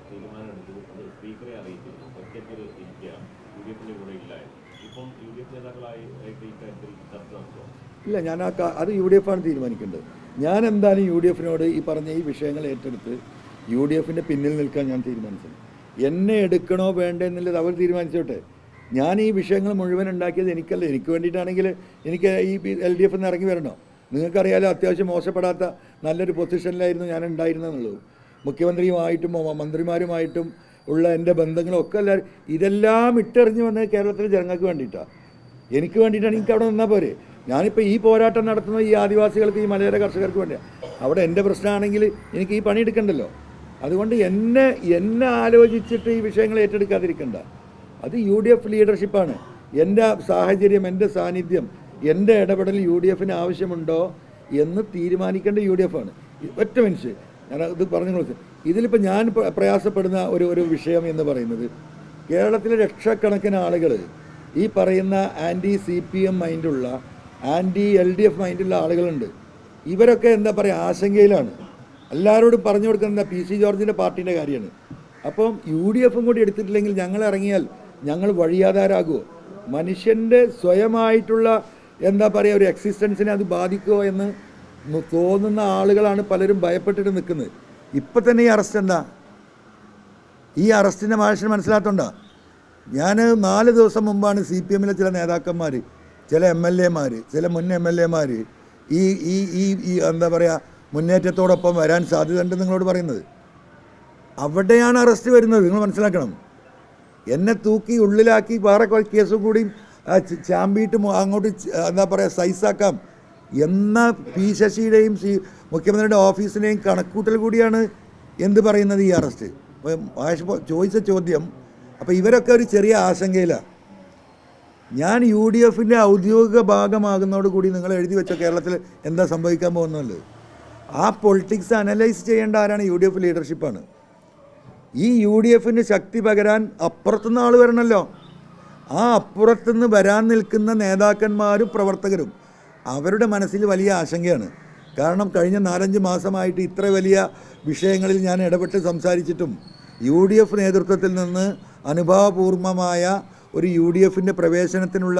തീരുമാനമെടുത്തു, അത് സ്പീക്കറെ അറിയിച്ചു, ഒറ്റയ്ക്ക് ഇരിക്കുകയാണ്, UDF-ന്റെ കൂടെ ഇല്ലായിരുന്നു. ഇപ്പം UDF നേതാക്കളായി ഇക്കാര്യത്തിൽ ചർച്ച നടത്തുക. ഇല്ല, ഞാൻ അത് UDF-ആണ് തീരുമാനിക്കേണ്ടത്. ഞാൻ എന്തായാലും UDF-നോട് ഈ പറഞ്ഞ ഈ വിഷയങ്ങൾ ഏറ്റെടുത്ത് UDF-ന്റെ പിന്നിൽ നിൽക്കാൻ ഞാൻ തീരുമാനിച്ചത്. എന്നെ എടുക്കണോ വേണ്ടേ എന്നുള്ളത് അവർ തീരുമാനിച്ചോട്ടെ. ഞാൻ ഈ വിഷയങ്ങൾ മുഴുവൻ ഉണ്ടാക്കിയത് എനിക്കല്ല. എനിക്ക് വേണ്ടിയിട്ടാണെങ്കിൽ എനിക്ക് ഈ LDF നിന്ന് ഇറങ്ങി വരണോ? നിങ്ങൾക്കറിയാലോ, അത്യാവശ്യം മോശപ്പെടാത്ത നല്ലൊരു പൊസിഷനിലായിരുന്നു ഞാൻ ഉണ്ടായിരുന്നെന്നുള്ളത്. മുഖ്യമന്ത്രിയുമായിട്ടും മന്ത്രിമാരുമായിട്ടും ഉള്ള എൻ്റെ ബന്ധങ്ങളൊക്കെ എല്ലാവരും ഇതെല്ലാം ഇട്ടെറിഞ്ഞ് വന്നത് കേരളത്തിലെ ജനങ്ങൾക്ക് വേണ്ടിയിട്ടാണ്, എനിക്ക് വേണ്ടിയിട്ടാണ്. എനിക്ക് അവിടെ നിന്നാൽ പോരെ. ഞാനിപ്പോൾ ഈ പോരാട്ടം നടത്തുന്നത് ഈ ആദിവാസികൾക്ക്, ഈ മലയോര കർഷകർക്ക് വേണ്ടിയാണ്. അവിടെ എൻ്റെ പ്രശ്നമാണെങ്കിൽ എനിക്ക് ഈ പണിയെടുക്കണ്ടല്ലോ. അതുകൊണ്ട് എന്നെ ആലോചിച്ചിട്ട് ഈ വിഷയങ്ങൾ ഏറ്റെടുക്കാതിരിക്കണ്ട. അത് UDF ലീഡർഷിപ്പാണ്. എൻ്റെ സാഹചര്യം, എൻ്റെ സാന്നിധ്യം, എൻ്റെ ഇടപെടൽ UDF-ന് ആവശ്യമുണ്ടോ എന്ന് തീരുമാനിക്കേണ്ട UDF-ആണ്. ഒറ്റ മനുഷ്യൻ ഞാൻ ഇത് പറഞ്ഞു കൊടുത്തു. ഇതിലിപ്പോൾ ഞാൻ പ്രയാസപ്പെടുന്ന ഒരു വിഷയം എന്ന് പറയുന്നത്, കേരളത്തിലെ ലക്ഷക്കണക്കിന് ആളുകൾ ഈ പറയുന്ന ആൻറ്റി CPM മൈൻഡുള്ള, ആൻറ്റി LDF മൈൻഡുള്ള ആളുകളുണ്ട്. ഇവരൊക്കെ എന്താ പറയുക, ആശങ്കയിലാണ്. എല്ലാവരോടും പറഞ്ഞു കൊടുക്കുന്നത് PC ജോർജിൻ്റെ പാർട്ടീൻ്റെ കാര്യമാണ്. അപ്പം UDF-ഉം കൂടി എടുത്തിട്ടില്ലെങ്കിൽ ഞങ്ങൾ ഇറങ്ങിയാൽ ഞങ്ങൾ വഴിയാധാരാകുമോ? മനുഷ്യൻ്റെ സ്വയമായിട്ടുള്ള എന്താ പറയുക ഒരു എക്സിസ്റ്റൻസിനെ അത് ബാധിക്കുമോ എന്ന് തോന്നുന്ന ആളുകളാണ് പലരും ഭയപ്പെട്ടിട്ട് നിൽക്കുന്നത്. ഇപ്പം തന്നെ ഈ അറസ്റ്റ് എന്താ? ഈ അറസ്റ്റിൻ്റെ മാഷിന് മനസ്സിലാത്തോണ്ടാ? ഞാൻ 4 ദിവസം മുമ്പാണ് CPM-ലെ ചില നേതാക്കന്മാർ, ചില MLA-മാർ, ചില മുൻ MLA-മാർ ഈ എന്താ പറയുക മുന്നേറ്റത്തോടൊപ്പം വരാൻ സാധ്യതയുണ്ടെന്ന് നിങ്ങളോട് പറയുന്നത്. അവിടെയാണ് അറസ്റ്റ് വരുന്നത്. നിങ്ങൾ മനസ്സിലാക്കണം. എന്നെ തൂക്കി ഉള്ളിലാക്കി വേറെ കേസും കൂടി ചാമ്പിയിട്ട് അങ്ങോട്ട് എന്താ പറയുക സൈസാക്കാം എന്ന P ശശിയുടെയും മുഖ്യമന്ത്രിയുടെ ഓഫീസിൻ്റെയും കണക്കൂട്ടൽ കൂടിയാണ് എന്ത് പറയുന്നത് ഈ അറസ്റ്റ്. അപ്പോൾ മാഷ് ചോദിച്ച ചോദ്യം, അപ്പോൾ ഇവരൊക്കെ ഒരു ചെറിയ ആശങ്കയിലാണ്. ഞാൻ UDF-ൻ്റെ ഔദ്യോഗിക ഭാഗമാകുന്നതോടുകൂടി നിങ്ങൾ എഴുതി വെച്ച കേരളത്തിൽ എന്താ സംഭവിക്കാൻ പോകുന്നത്? ആ പൊളിറ്റിക്സ് അനലൈസ് ചെയ്യേണ്ട ആരാണ്? UDF ലീഡർഷിപ്പാണ്. ഈ UDF-ന് ശക്തി പകരാൻ അപ്പുറത്തുനിന്ന് ആൾ വരണമല്ലോ. ആ അപ്പുറത്തുനിന്ന് വരാൻ നിൽക്കുന്ന നേതാക്കന്മാരും പ്രവർത്തകരും അവരുടെ മനസ്സിൽ വലിയ ആശങ്കയാണ്. കാരണം കഴിഞ്ഞ 4-5 മാസമായിട്ട് ഇത്ര വലിയ വിഷയങ്ങളിൽ ഞാൻ ഇടപെട്ട് സംസാരിച്ചിട്ടും UDF നേതൃത്വത്തിൽ നിന്ന് അനുഭാവപൂർവമായ ഒരു UDF-ൻ്റെ പ്രവേശനത്തിനുള്ള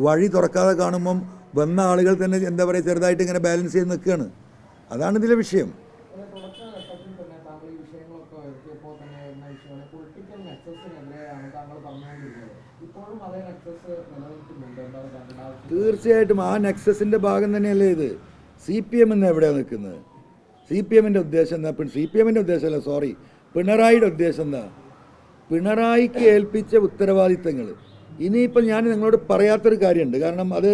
വഴി തുറക്കാതെ കാണുമ്പം വന്ന ആളുകൾ തന്നെ എന്താ പറയുക ചെറുതായിട്ട് ഇങ്ങനെ ബാലൻസ് ചെയ്ത് നിൽക്കുകയാണ്. അതാണ് ഇതിലെ വിഷയം. തീർച്ചയായിട്ടും ആ നെക്സസിൻ്റെ ഭാഗം തന്നെയല്ലേ ഇത്. CPM എന്ന് എവിടെയാണ് നിൽക്കുന്നത്? CPM-ൻ്റെ ഉദ്ദേശം എന്താ? CPM-ൻ്റെ ഉദ്ദേശമല്ല, സോറി, പിണറായിയുടെ ഉദ്ദേശം എന്താ? പിണറായിക്ക് ഏൽപ്പിച്ച ഉത്തരവാദിത്തങ്ങൾ ഇനിയിപ്പോൾ ഞാൻ നിങ്ങളോട് പറയാത്തൊരു കാര്യമുണ്ട്. കാരണം അത്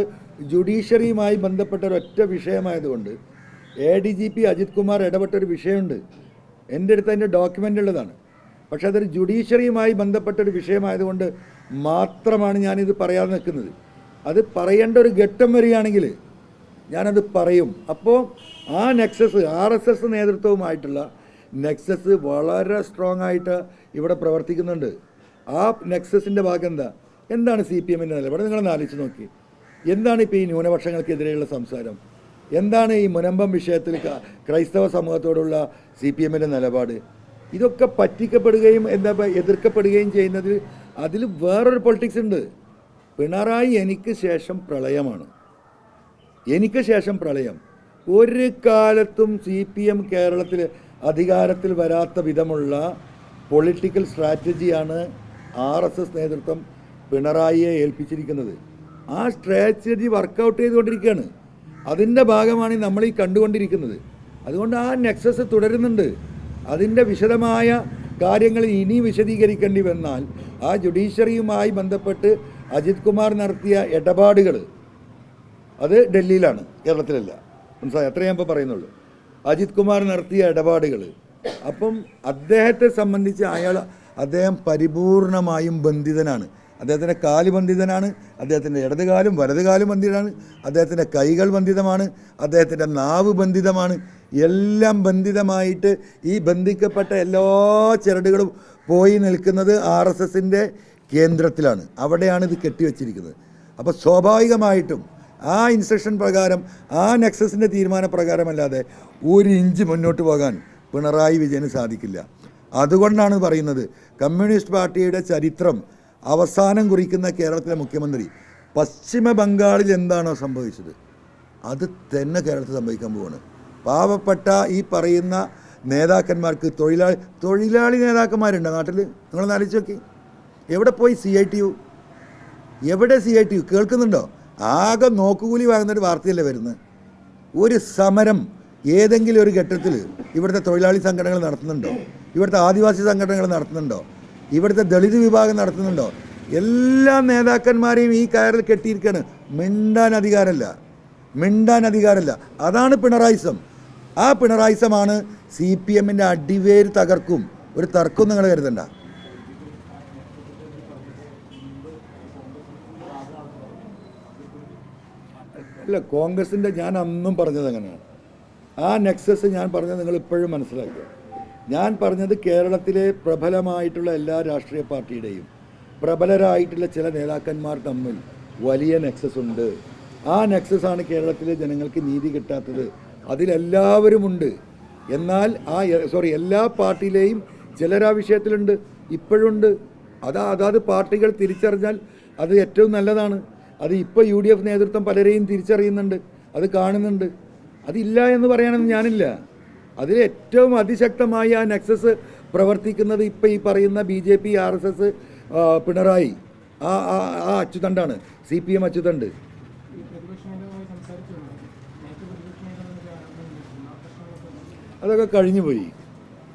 ജുഡീഷ്യറിയുമായി ബന്ധപ്പെട്ട ഒരൊറ്റ വിഷയമായതുകൊണ്ട് ADGP അജിത് കുമാർ ഇടപെട്ടൊരു വിഷയമുണ്ട്. എൻ്റെ അടുത്ത് അതിൻ്റെ ഡോക്യുമെൻ്റ് ഉള്ളതാണ്. പക്ഷേ അതൊരു ജുഡീഷ്യറിയുമായി ബന്ധപ്പെട്ടൊരു വിഷയമായതുകൊണ്ട് മാത്രമാണ് ഞാനിത് പറയാതെ നിൽക്കുന്നത്. അത് പറയേണ്ട ഒരു ഘട്ടം വരികയാണെങ്കിൽ ഞാനത് പറയും. അപ്പോൾ ആ നെക്സസ് RSS നേതൃത്വവുമായിട്ടുള്ള നെക്സസ് വളരെ സ്ട്രോങ് ആയിട്ട് ഇവിടെ പ്രവർത്തിക്കുന്നുണ്ട്. ആ നെക്സസിൻ്റെ ഭാഗം എന്താണ് CPM-ൻ്റെ നിലപാട്? നിങ്ങളൊന്ന് ആലോചിച്ച് നോക്കി. എന്താണ് ഇപ്പോൾ ഈ ന്യൂനപക്ഷങ്ങൾക്കെതിരെയുള്ള സംസാരം? എന്താണ് ഈ മുനമ്പം വിഷയത്തിൽ ക്രൈസ്തവ സമൂഹത്തോടുള്ള CPM-ൻ്റെ നിലപാട്? ഇതൊക്കെ പറ്റിക്കപ്പെടുകയും എതിർക്കപ്പെടുകയും ചെയ്യുന്നതിൽ അതിൽ വേറൊരു പൊളിറ്റിക്സ് ഉണ്ട്. പിണറായി എനിക്ക് ശേഷം പ്രളയമാണ്. എനിക്ക് ശേഷം പ്രളയം. ഒരു കാലത്തും CPM കേരളത്തിൽ അധികാരത്തിൽ വരാത്ത വിധമുള്ള പൊളിറ്റിക്കൽ സ്ട്രാറ്റജിയാണ് RSS നേതൃത്വം പിണറായിയെ ഏൽപ്പിച്ചിരിക്കുന്നത്. ആ സ്ട്രാറ്റജി വർക്കൗട്ട് ചെയ്തുകൊണ്ടിരിക്കുകയാണ്. അതിൻ്റെ ഭാഗമാണ് നമ്മൾ ഈ കണ്ടുകൊണ്ടിരിക്കുന്നത്. അതുകൊണ്ട് ആ നെക്സസ് തുടരുന്നുണ്ട്. അതിൻ്റെ വിശദമായ കാര്യങ്ങൾ ഇനി വിശദീകരിക്കേണ്ടി വന്നാൽ ആ ജുഡീഷ്യറിയുമായി ബന്ധപ്പെട്ട് അജിത് കുമാർ നടത്തിയ ഇടപാടുകൾ അത് ഡൽഹിയിലാണ്, കേരളത്തിലല്ല. മനസ്സിലായി? അത്രയും ഞാൻ ഇപ്പോൾ പറയുന്നുള്ളൂ. അജിത് കുമാർ നടത്തിയ ഇടപാടുകൾ. അപ്പം അദ്ദേഹത്തെ സംബന്ധിച്ച് അദ്ദേഹം പരിപൂർണമായും ബന്ധിതനാണ്. അദ്ദേഹത്തിൻ്റെ കാല് ബന്ധിതനാണ്, അദ്ദേഹത്തിൻ്റെ ഇടതുകാലും വലതുകാലും ബന്ധിതമാണ്, അദ്ദേഹത്തിൻ്റെ കൈകൾ ബന്ധിതമാണ്, അദ്ദേഹത്തിൻ്റെ നാവ് ബന്ധിതമാണ്. എല്ലാം ബന്ധിതമായിട്ട് ഈ ബന്ധിക്കപ്പെട്ട എല്ലാ ചരടുകളും പോയി നിൽക്കുന്നത് RSSൻ്റെ കേന്ദ്രത്തിലാണ്. അവിടെയാണ് ഇത് കെട്ടിവെച്ചിരിക്കുന്നത്. അപ്പോൾ സ്വാഭാവികമായിട്ടും ആ ഇൻസ്ട്രക്ഷൻ പ്രകാരം, ആ നെക്സസിൻ്റെ തീരുമാനപ്രകാരമല്ലാതെ ഒരു ഇഞ്ച് മുന്നോട്ട് പോകാൻ പിണറായി വിജയന് സാധിക്കില്ല. അതുകൊണ്ടാണ് പറയുന്നത്, കമ്മ്യൂണിസ്റ്റ് പാർട്ടിയുടെ ചരിത്രം അവസാനം കുറിക്കുന്ന കേരളത്തിലെ മുഖ്യമന്ത്രി പശ്ചിമ ബംഗാളിൽ എന്താണോ സംഭവിച്ചത് അത് തന്നെ കേരളത്തിൽ സംഭവിക്കാൻ പോവാണ്. പാവപ്പെട്ട ഈ പറയുന്ന നേതാക്കന്മാർക്ക് തൊഴിലാളി നേതാക്കന്മാരുണ്ട് നാട്ടിൽ. നിങ്ങളൊന്ന് ആലോചിച്ച് നോക്കി, എവിടെ പോയി CITU? എവിടെ CITU കേൾക്കുന്നുണ്ടോ? ആകെ നോക്കുകൂലി വാങ്ങുന്നൊരു വാർത്തയല്ലേ വരുന്നത്. ഒരു സമരം ഏതെങ്കിലും ഒരു ഘട്ടത്തിൽ ഇവിടുത്തെ തൊഴിലാളി സംഘടനകൾ നടത്തുന്നുണ്ടോ? ഇവിടുത്തെ ആദിവാസി സംഘടനകൾ നടത്തുന്നുണ്ടോ? ഇവിടുത്തെ ദളിത് വിഭാഗം നടത്തുന്നുണ്ടോ? എല്ലാ നേതാക്കന്മാരെയും ഈ കയറിൽ കെട്ടിയിരിക്കുകയാണ്. മിണ്ടാൻ അധികാരമല്ല. അതാണ് പിണറായിസം. ആ പിണറായിസമാണ് CPMൻ്റെ അടിവേര് തകർക്കും. ഒരു തർക്കം നിങ്ങൾ കരുതണ്ട. അല്ല, കോൺഗ്രസിൻ്റെ ഞാൻ അന്നും പറഞ്ഞത് അങ്ങനെയാണ്. ആ നെക്സസ് ഞാൻ പറഞ്ഞത് നിങ്ങൾ ഇപ്പോഴും മനസ്സിലാക്കുക. ഞാൻ പറഞ്ഞത് കേരളത്തിലെ പ്രബലമായിട്ടുള്ള എല്ലാ രാഷ്ട്രീയ പാർട്ടിയുടെയും പ്രബലരായിട്ടുള്ള ചില നേതാക്കന്മാർ തമ്മിൽ വലിയ നെക്സസ് ഉണ്ട്. ആ നെക്സസാണ് കേരളത്തിലെ ജനങ്ങൾക്ക് നീതി കിട്ടാത്തത്. അതിലെല്ലാവരുമുണ്ട്. എന്നാൽ എല്ലാ പാർട്ടിയിലെയും ചിലരാ വിഷയത്തിലുണ്ട്, ഇപ്പോഴുണ്ട്. അതാത് പാർട്ടികൾ തിരിച്ചറിഞ്ഞാൽ അത് ഏറ്റവും നല്ലതാണ്. അത് ഇപ്പോൾ UDF നേതൃത്വം പലരെയും തിരിച്ചറിയുന്നുണ്ട്, അത് കാണുന്നുണ്ട്. അതില്ല എന്ന് പറയാനൊന്നും ഞാനില്ല. അതിൽ ഏറ്റവും അതിശക്തമായി ആ നെക്സസ് പ്രവർത്തിക്കുന്നത് ഇപ്പോൾ ഈ പറയുന്ന BJP, RSS, പിണറായി, ആ അച്യുതണ്ടാണ്, CPM അച്യുതണ്ട്. അതൊക്കെ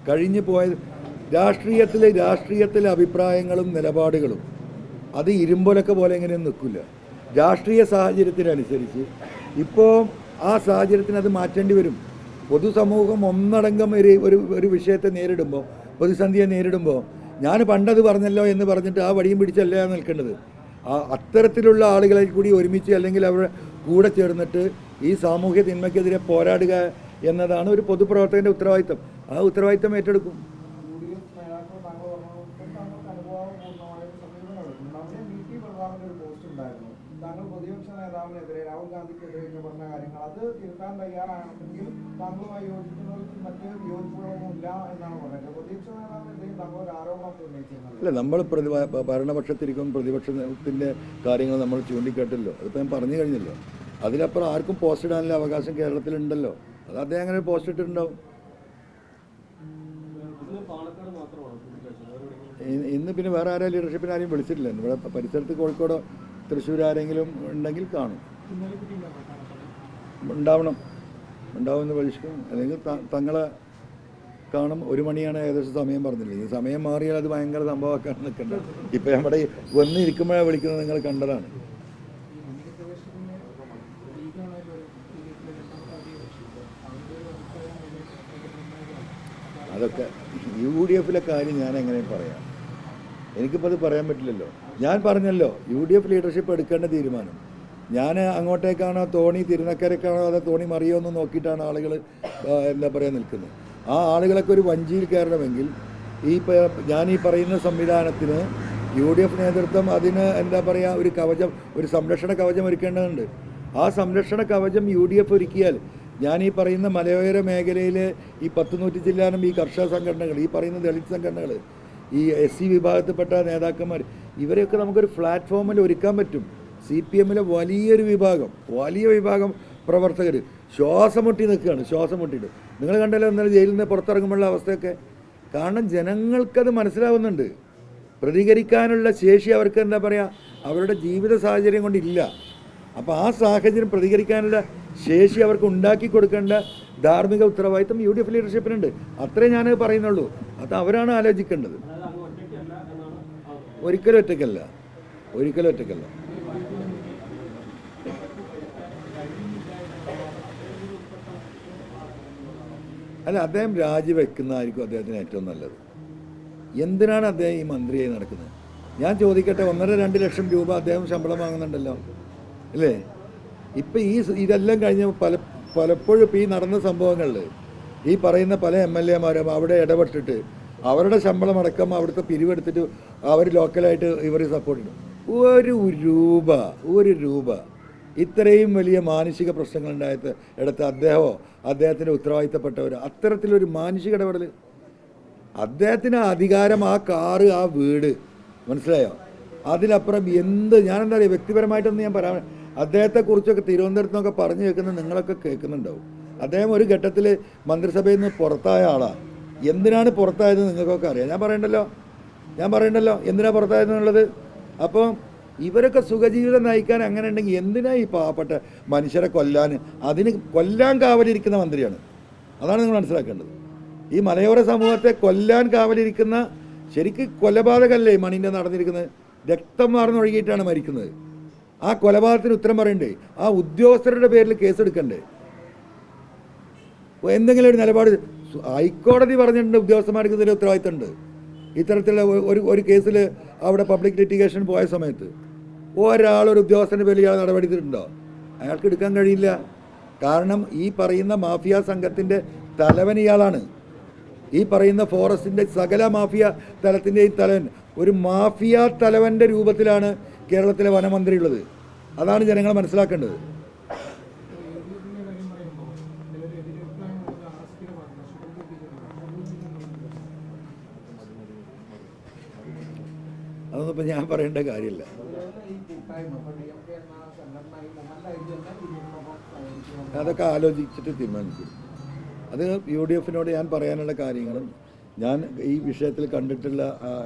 കഴിഞ്ഞു പോയത്. രാഷ്ട്രീയത്തിലെ അഭിപ്രായങ്ങളും നിലപാടുകളും അത് ഇരുമ്പൊലൊക്കെ പോലെ എങ്ങനെയൊന്നും നിൽക്കില്ല. രാഷ്ട്രീയ സാഹചര്യത്തിനനുസരിച്ച് ഇപ്പോൾ ആ സാഹചര്യത്തിന് അത് മാറ്റേണ്ടി വരും. പൊതുസമൂഹം ഒന്നടങ്കം ഒരു വിഷയത്തെ നേരിടുമ്പോൾ, പ്രതിസന്ധിയെ നേരിടുമ്പോൾ, ഞാൻ പണ്ടത് പറഞ്ഞല്ലോ എന്ന് പറഞ്ഞിട്ട് ആ വടിയും പിടിച്ചല്ല നിൽക്കേണ്ടത്. അത്തരത്തിലുള്ള ആളുകളെ കൂടി ഒരുമിച്ച് അല്ലെങ്കിൽ അവരുടെ കൂടെ ചേർന്നിട്ട് ഈ സാമൂഹ്യ തിന്മയ്ക്കെതിരെ പോരാടുക എന്നതാണ് ഒരു പൊതുപ്രവർത്തകൻ്റെ ഉത്തരവാദിത്തം. ആ ഉത്തരവാദിത്തം ഏറ്റെടുക്കും. താങ്കൾ പ്രതിപക്ഷ നേതാവിനെതിരെ, രാഹുൽ ഗാന്ധിക്കെതിരെ പറഞ്ഞ കാര്യങ്ങൾ അത് തിരുത്താൻ തയ്യാറാണെങ്കിൽ താങ്കളുമായി യോജിക്കുന്നവർക്ക് മറ്റ് യോജിപ്പുകളൊന്നുമില്ല എന്നാണ് പറയുന്നത്. പ്രതിപക്ഷ നേതാവിനെതിരെ താങ്കൾ ഒരു ആരോപണം ഉന്നയിച്ചിരുന്നത്. അല്ല, നമ്മൾ ഭരണപക്ഷത്തിരിക്കും പ്രതിപക്ഷത്തിൻ്റെ കാര്യങ്ങൾ നമ്മൾ ചൂണ്ടിക്കാട്ടില്ലോ. അതിപ്പോൾ ഞാൻ പറഞ്ഞു കഴിഞ്ഞല്ലോ. അതിലപ്പുറം ആർക്കും പോസ്റ്റ് ഇടാനുള്ള അവകാശം കേരളത്തിലുണ്ടല്ലോ. അത് അദ്ദേഹം അങ്ങനെ പോസ്റ്റ് ഇട്ടിട്ടുണ്ടാവും. ഇന്ന് പിന്നെ വേറെ ആരും ലീഡർഷിപ്പിന് ആരെയും വിളിച്ചിട്ടില്ല. ഇവിടെ പരിസരത്ത് കോഴിക്കോടോ തൃശ്ശൂർ ആരെങ്കിലും ഉണ്ടെങ്കിൽ കാണും, ഉണ്ടാവുമെന്ന് പ്രതീക്ഷിക്കും. അല്ലെങ്കിൽ തങ്ങളെ കാണും. 1 മണിയാണ് ഏകദേശം സമയം പറഞ്ഞില്ലേ. ഈ സമയം മാറിയാൽ അത് ഭയങ്കര സംഭവമാക്കാൻ നിൽക്കണ്ട. ഇപ്പം നമ്മുടെ വന്നിരിക്കുമ്പോഴാണ് വിളിക്കുന്നത്, നിങ്ങൾ കണ്ടതാണ്. അതൊക്കെ UDFിലെ കാര്യം ഞാൻ എങ്ങനെ പറയാം? എനിക്കിപ്പോൾ അത് പറയാൻ പറ്റില്ലല്ലോ. ഞാൻ പറഞ്ഞല്ലോ, UDF ലീഡർഷിപ്പ് എടുക്കേണ്ട തീരുമാനം. ഞാൻ അങ്ങോട്ടേക്കാണോ തോണി തിരുനക്കരക്കാണോ അതോ തോണി മറിയോ എന്ന് നോക്കിയിട്ടാണ് ആളുകൾ നിൽക്കുന്നത്. ആ ആളുകളൊക്കെ ഒരു വഞ്ചിയിൽ കയറണമെങ്കിൽ ഞാൻ ഈ പറയുന്ന സംവിധാനത്തിന് UDF നേതൃത്വം അതിന് ഒരു സംരക്ഷണ കവചം ഒരുക്കേണ്ടതുണ്ട്. ആ സംരക്ഷണ കവചം UDF ഒരുക്കിയാൽ ഞാൻ ഈ പറയുന്ന മലയോര മേഖലയിലെ ഈ 100-100 ജില്ലാനും ഈ കർഷക സംഘടനകൾ, ഈ പറയുന്ന ദളിത് സംഘടനകൾ, ഈ SC വിഭാഗത്തിൽപ്പെട്ട നേതാക്കന്മാർ, ഇവരെയൊക്കെ നമുക്കൊരു പ്ലാറ്റ്ഫോമിൽ ഒരുക്കാൻ പറ്റും. CPMലെ വലിയ വിഭാഗം പ്രവർത്തകർ ശ്വാസം മുട്ടിയിട്ട് നിങ്ങൾ കണ്ടല്ലോ എന്നാലും ജയിലിൽ നിന്ന് പുറത്തിറങ്ങുമ്പോഴുള്ള അവസ്ഥയൊക്കെ. കാരണം ജനങ്ങൾക്കത് മനസ്സിലാവുന്നുണ്ട്. പ്രതികരിക്കാനുള്ള ശേഷി അവർക്ക് അവരുടെ ജീവിത സാഹചര്യം കൊണ്ടില്ല. അപ്പോൾ ആ സാഹചര്യം പ്രതികരിക്കാനുള്ള ശേഷി അവർക്ക് ഉണ്ടാക്കി കൊടുക്കേണ്ട ധാർമ്മിക ഉത്തരവാദിത്തം UDF ലീഡർഷിപ്പിനുണ്ട്. അത്രേ ഞാൻ പറയുന്നുള്ളൂ. അത് അവരാണ് ആലോചിക്കേണ്ടത്. ഒരിക്കലും ഒറ്റയ്ക്കല്ല. അല്ല, അദ്ദേഹം രാജിവെക്കുന്നതായിരിക്കും അദ്ദേഹത്തിന് ഏറ്റവും നല്ലത്. എന്തിനാണ് അദ്ദേഹം ഈ മന്ത്രിയായി നടക്കുന്നത്? ഞാൻ ചോദിക്കട്ടെ, 1.5-2 ലക്ഷം രൂപ അദ്ദേഹം ശമ്പളം വാങ്ങുന്നുണ്ടല്ലോ അല്ലേ? ഇപ്പം ഇതെല്ലാം കഴിഞ്ഞ് പലപ്പോഴും ഇപ്പോൾ ഈ നടന്ന സംഭവങ്ങളിൽ ഈ പറയുന്ന പല MLA മാരും അവിടെ ഇടപെട്ടിട്ട് അവരുടെ ശമ്പളം അടക്കം അവിടുത്തെ പിരിവെടുത്തിട്ട് അവർ ലോക്കലായിട്ട് ഇവർ സപ്പോർട്ട് ചെയ്യും. ഒരു രൂപ ഇത്രയും വലിയ മാനസിക പ്രശ്നങ്ങളുണ്ടായത് എടുത്ത് അദ്ദേഹത്തിൻ്റെ ഉത്തരവാദിത്തപ്പെട്ടവർ അത്തരത്തിലൊരു മാനസിക ഇടപെടൽ, അദ്ദേഹത്തിന് അധികാരം, ആ കാറ്, ആ വീട്, മനസ്സിലായോ? അതിലപ്പുറം എന്ത്, ഞാനെന്താ പറയുക, വ്യക്തിപരമായിട്ടൊന്നും ഞാൻ പറയാൻ, അദ്ദേഹത്തെക്കുറിച്ചൊക്കെ തിരുവനന്തപുരത്ത് നിന്നൊക്കെ പറഞ്ഞു കേൾക്കുന്നത് നിങ്ങളൊക്കെ കേൾക്കുന്നുണ്ടാവും. അദ്ദേഹം ഒരു ഘട്ടത്തിൽ മന്ത്രിസഭയിൽ നിന്ന് പുറത്തായ ആളാണ്. എന്തിനാണ് പുറത്തായത് നിങ്ങൾക്കൊക്കെ അറിയാം. ഞാൻ പറയണ്ടല്ലോ എന്തിനാണ് പുറത്തായതെന്നുള്ളത്. അപ്പോൾ ഇവരൊക്കെ സുഖജീവിതം നയിക്കാൻ അങ്ങനെ ഉണ്ടെങ്കിൽ എന്തിനാ ഈ പാവപ്പെട്ട മനുഷ്യരെ കൊല്ലാൻ കാവലിരിക്കുന്ന മന്ത്രിയാണ്. അതാണ് നിങ്ങൾ മനസ്സിലാക്കേണ്ടത്. ഈ മലയോര സമൂഹത്തെ കൊല്ലാൻ കാവലിരിക്കുന്ന, ശരിക്ക് കൊലപാതകമല്ലേ മണിൻ്റെ നടന്നിരിക്കുന്നത്? രക്തം വാർന്നൊഴുകിയിട്ടാണ് മരിക്കുന്നത്. ആ കൊലപാതകത്തിന് ഉത്തരം പറയണ്ടേ? ആ ഉദ്യോഗസ്ഥരുടെ പേരിൽ കേസെടുക്കണ്ടേ? എന്തെങ്കിലും ഒരു നിലപാട് ഹൈക്കോടതി പറഞ്ഞിട്ടുണ്ട്, ഉദ്യോഗസ്ഥന്മാർക്ക് ഇതിൽ ഉത്തരവാദിത്തമുണ്ട്. ഇത്തരത്തിലുള്ള ഒരു കേസിൽ അവിടെ പബ്ലിക് ലിറ്റിഗേഷൻ പോയ സമയത്ത് ഒരു ഉദ്യോഗസ്ഥൻ്റെ പേരിൽ ഇയാൾ നടപടി എടുത്തിട്ടുണ്ടോ? അയാൾക്ക് എടുക്കാൻ കഴിയില്ല. കാരണം ഈ പറയുന്ന മാഫിയ സംഘത്തിൻ്റെ തലവൻ ഇയാളാണ്. ഈ പറയുന്ന ഫോറസ്റ്റിൻ്റെ സകല മാഫിയ തലത്തിൻ്റെയും തലവൻ, ഒരു മാഫിയ തലവൻ്റെ രൂപത്തിലാണ് കേരളത്തിലെ വനമന്ത്രി ഉള്ളത്. അതാണ് ജനങ്ങൾ മനസ്സിലാക്കേണ്ടത്. അതൊന്നും ഇപ്പം ഞാൻ പറയേണ്ട കാര്യമില്ല. അതൊക്കെ ആലോചിച്ചിട്ട് തീരുമാനിക്കും. അത് UDF-നോട് ഞാൻ പറയാനുള്ള കാര്യങ്ങളും ഞാൻ ഈ വിഷയത്തിൽ കണ്ടിട്ടുള്ള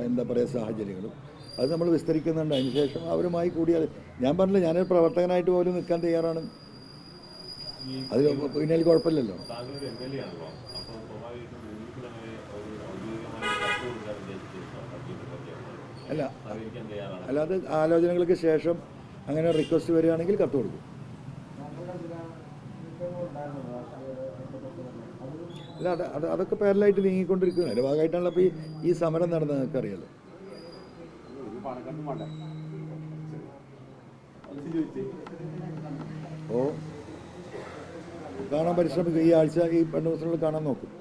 എന്താ പറയുക സാഹചര്യങ്ങളും അത് നമ്മൾ വിസ്തരിക്കുന്നുണ്ട്. അതിനുശേഷം അവരുമായി കൂടിയാൽ, ഞാൻ പറഞ്ഞില്ല, ഞാനൊരു പ്രവർത്തകനായിട്ട് പോലും നിൽക്കാൻ തയ്യാറാണ്. അത് പിന്നെ കുഴപ്പമില്ലല്ലോ. അല്ല അത് ആലോചനകൾക്ക് ശേഷം അങ്ങനെ റിക്വസ്റ്റ് വരികയാണെങ്കിൽ കത്ത് കൊടുക്കും. അല്ല അതൊക്കെ പാരലായിട്ട് നീങ്ങിക്കൊണ്ടിരിക്കുന്നത്. അതിൻ്റെ ഭാഗമായിട്ടാണല്ലോ അപ്പോൾ ഈ സമരം നടന്നത്. നിങ്ങൾക്കറിയാലോ. ഓ കാണാൻ പരിശ്രമിക്കും. ഈ ആഴ്ച, ഈ 2 ദിവസങ്ങളിൽ കാണാൻ നോക്കും.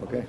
ഓക്കെ.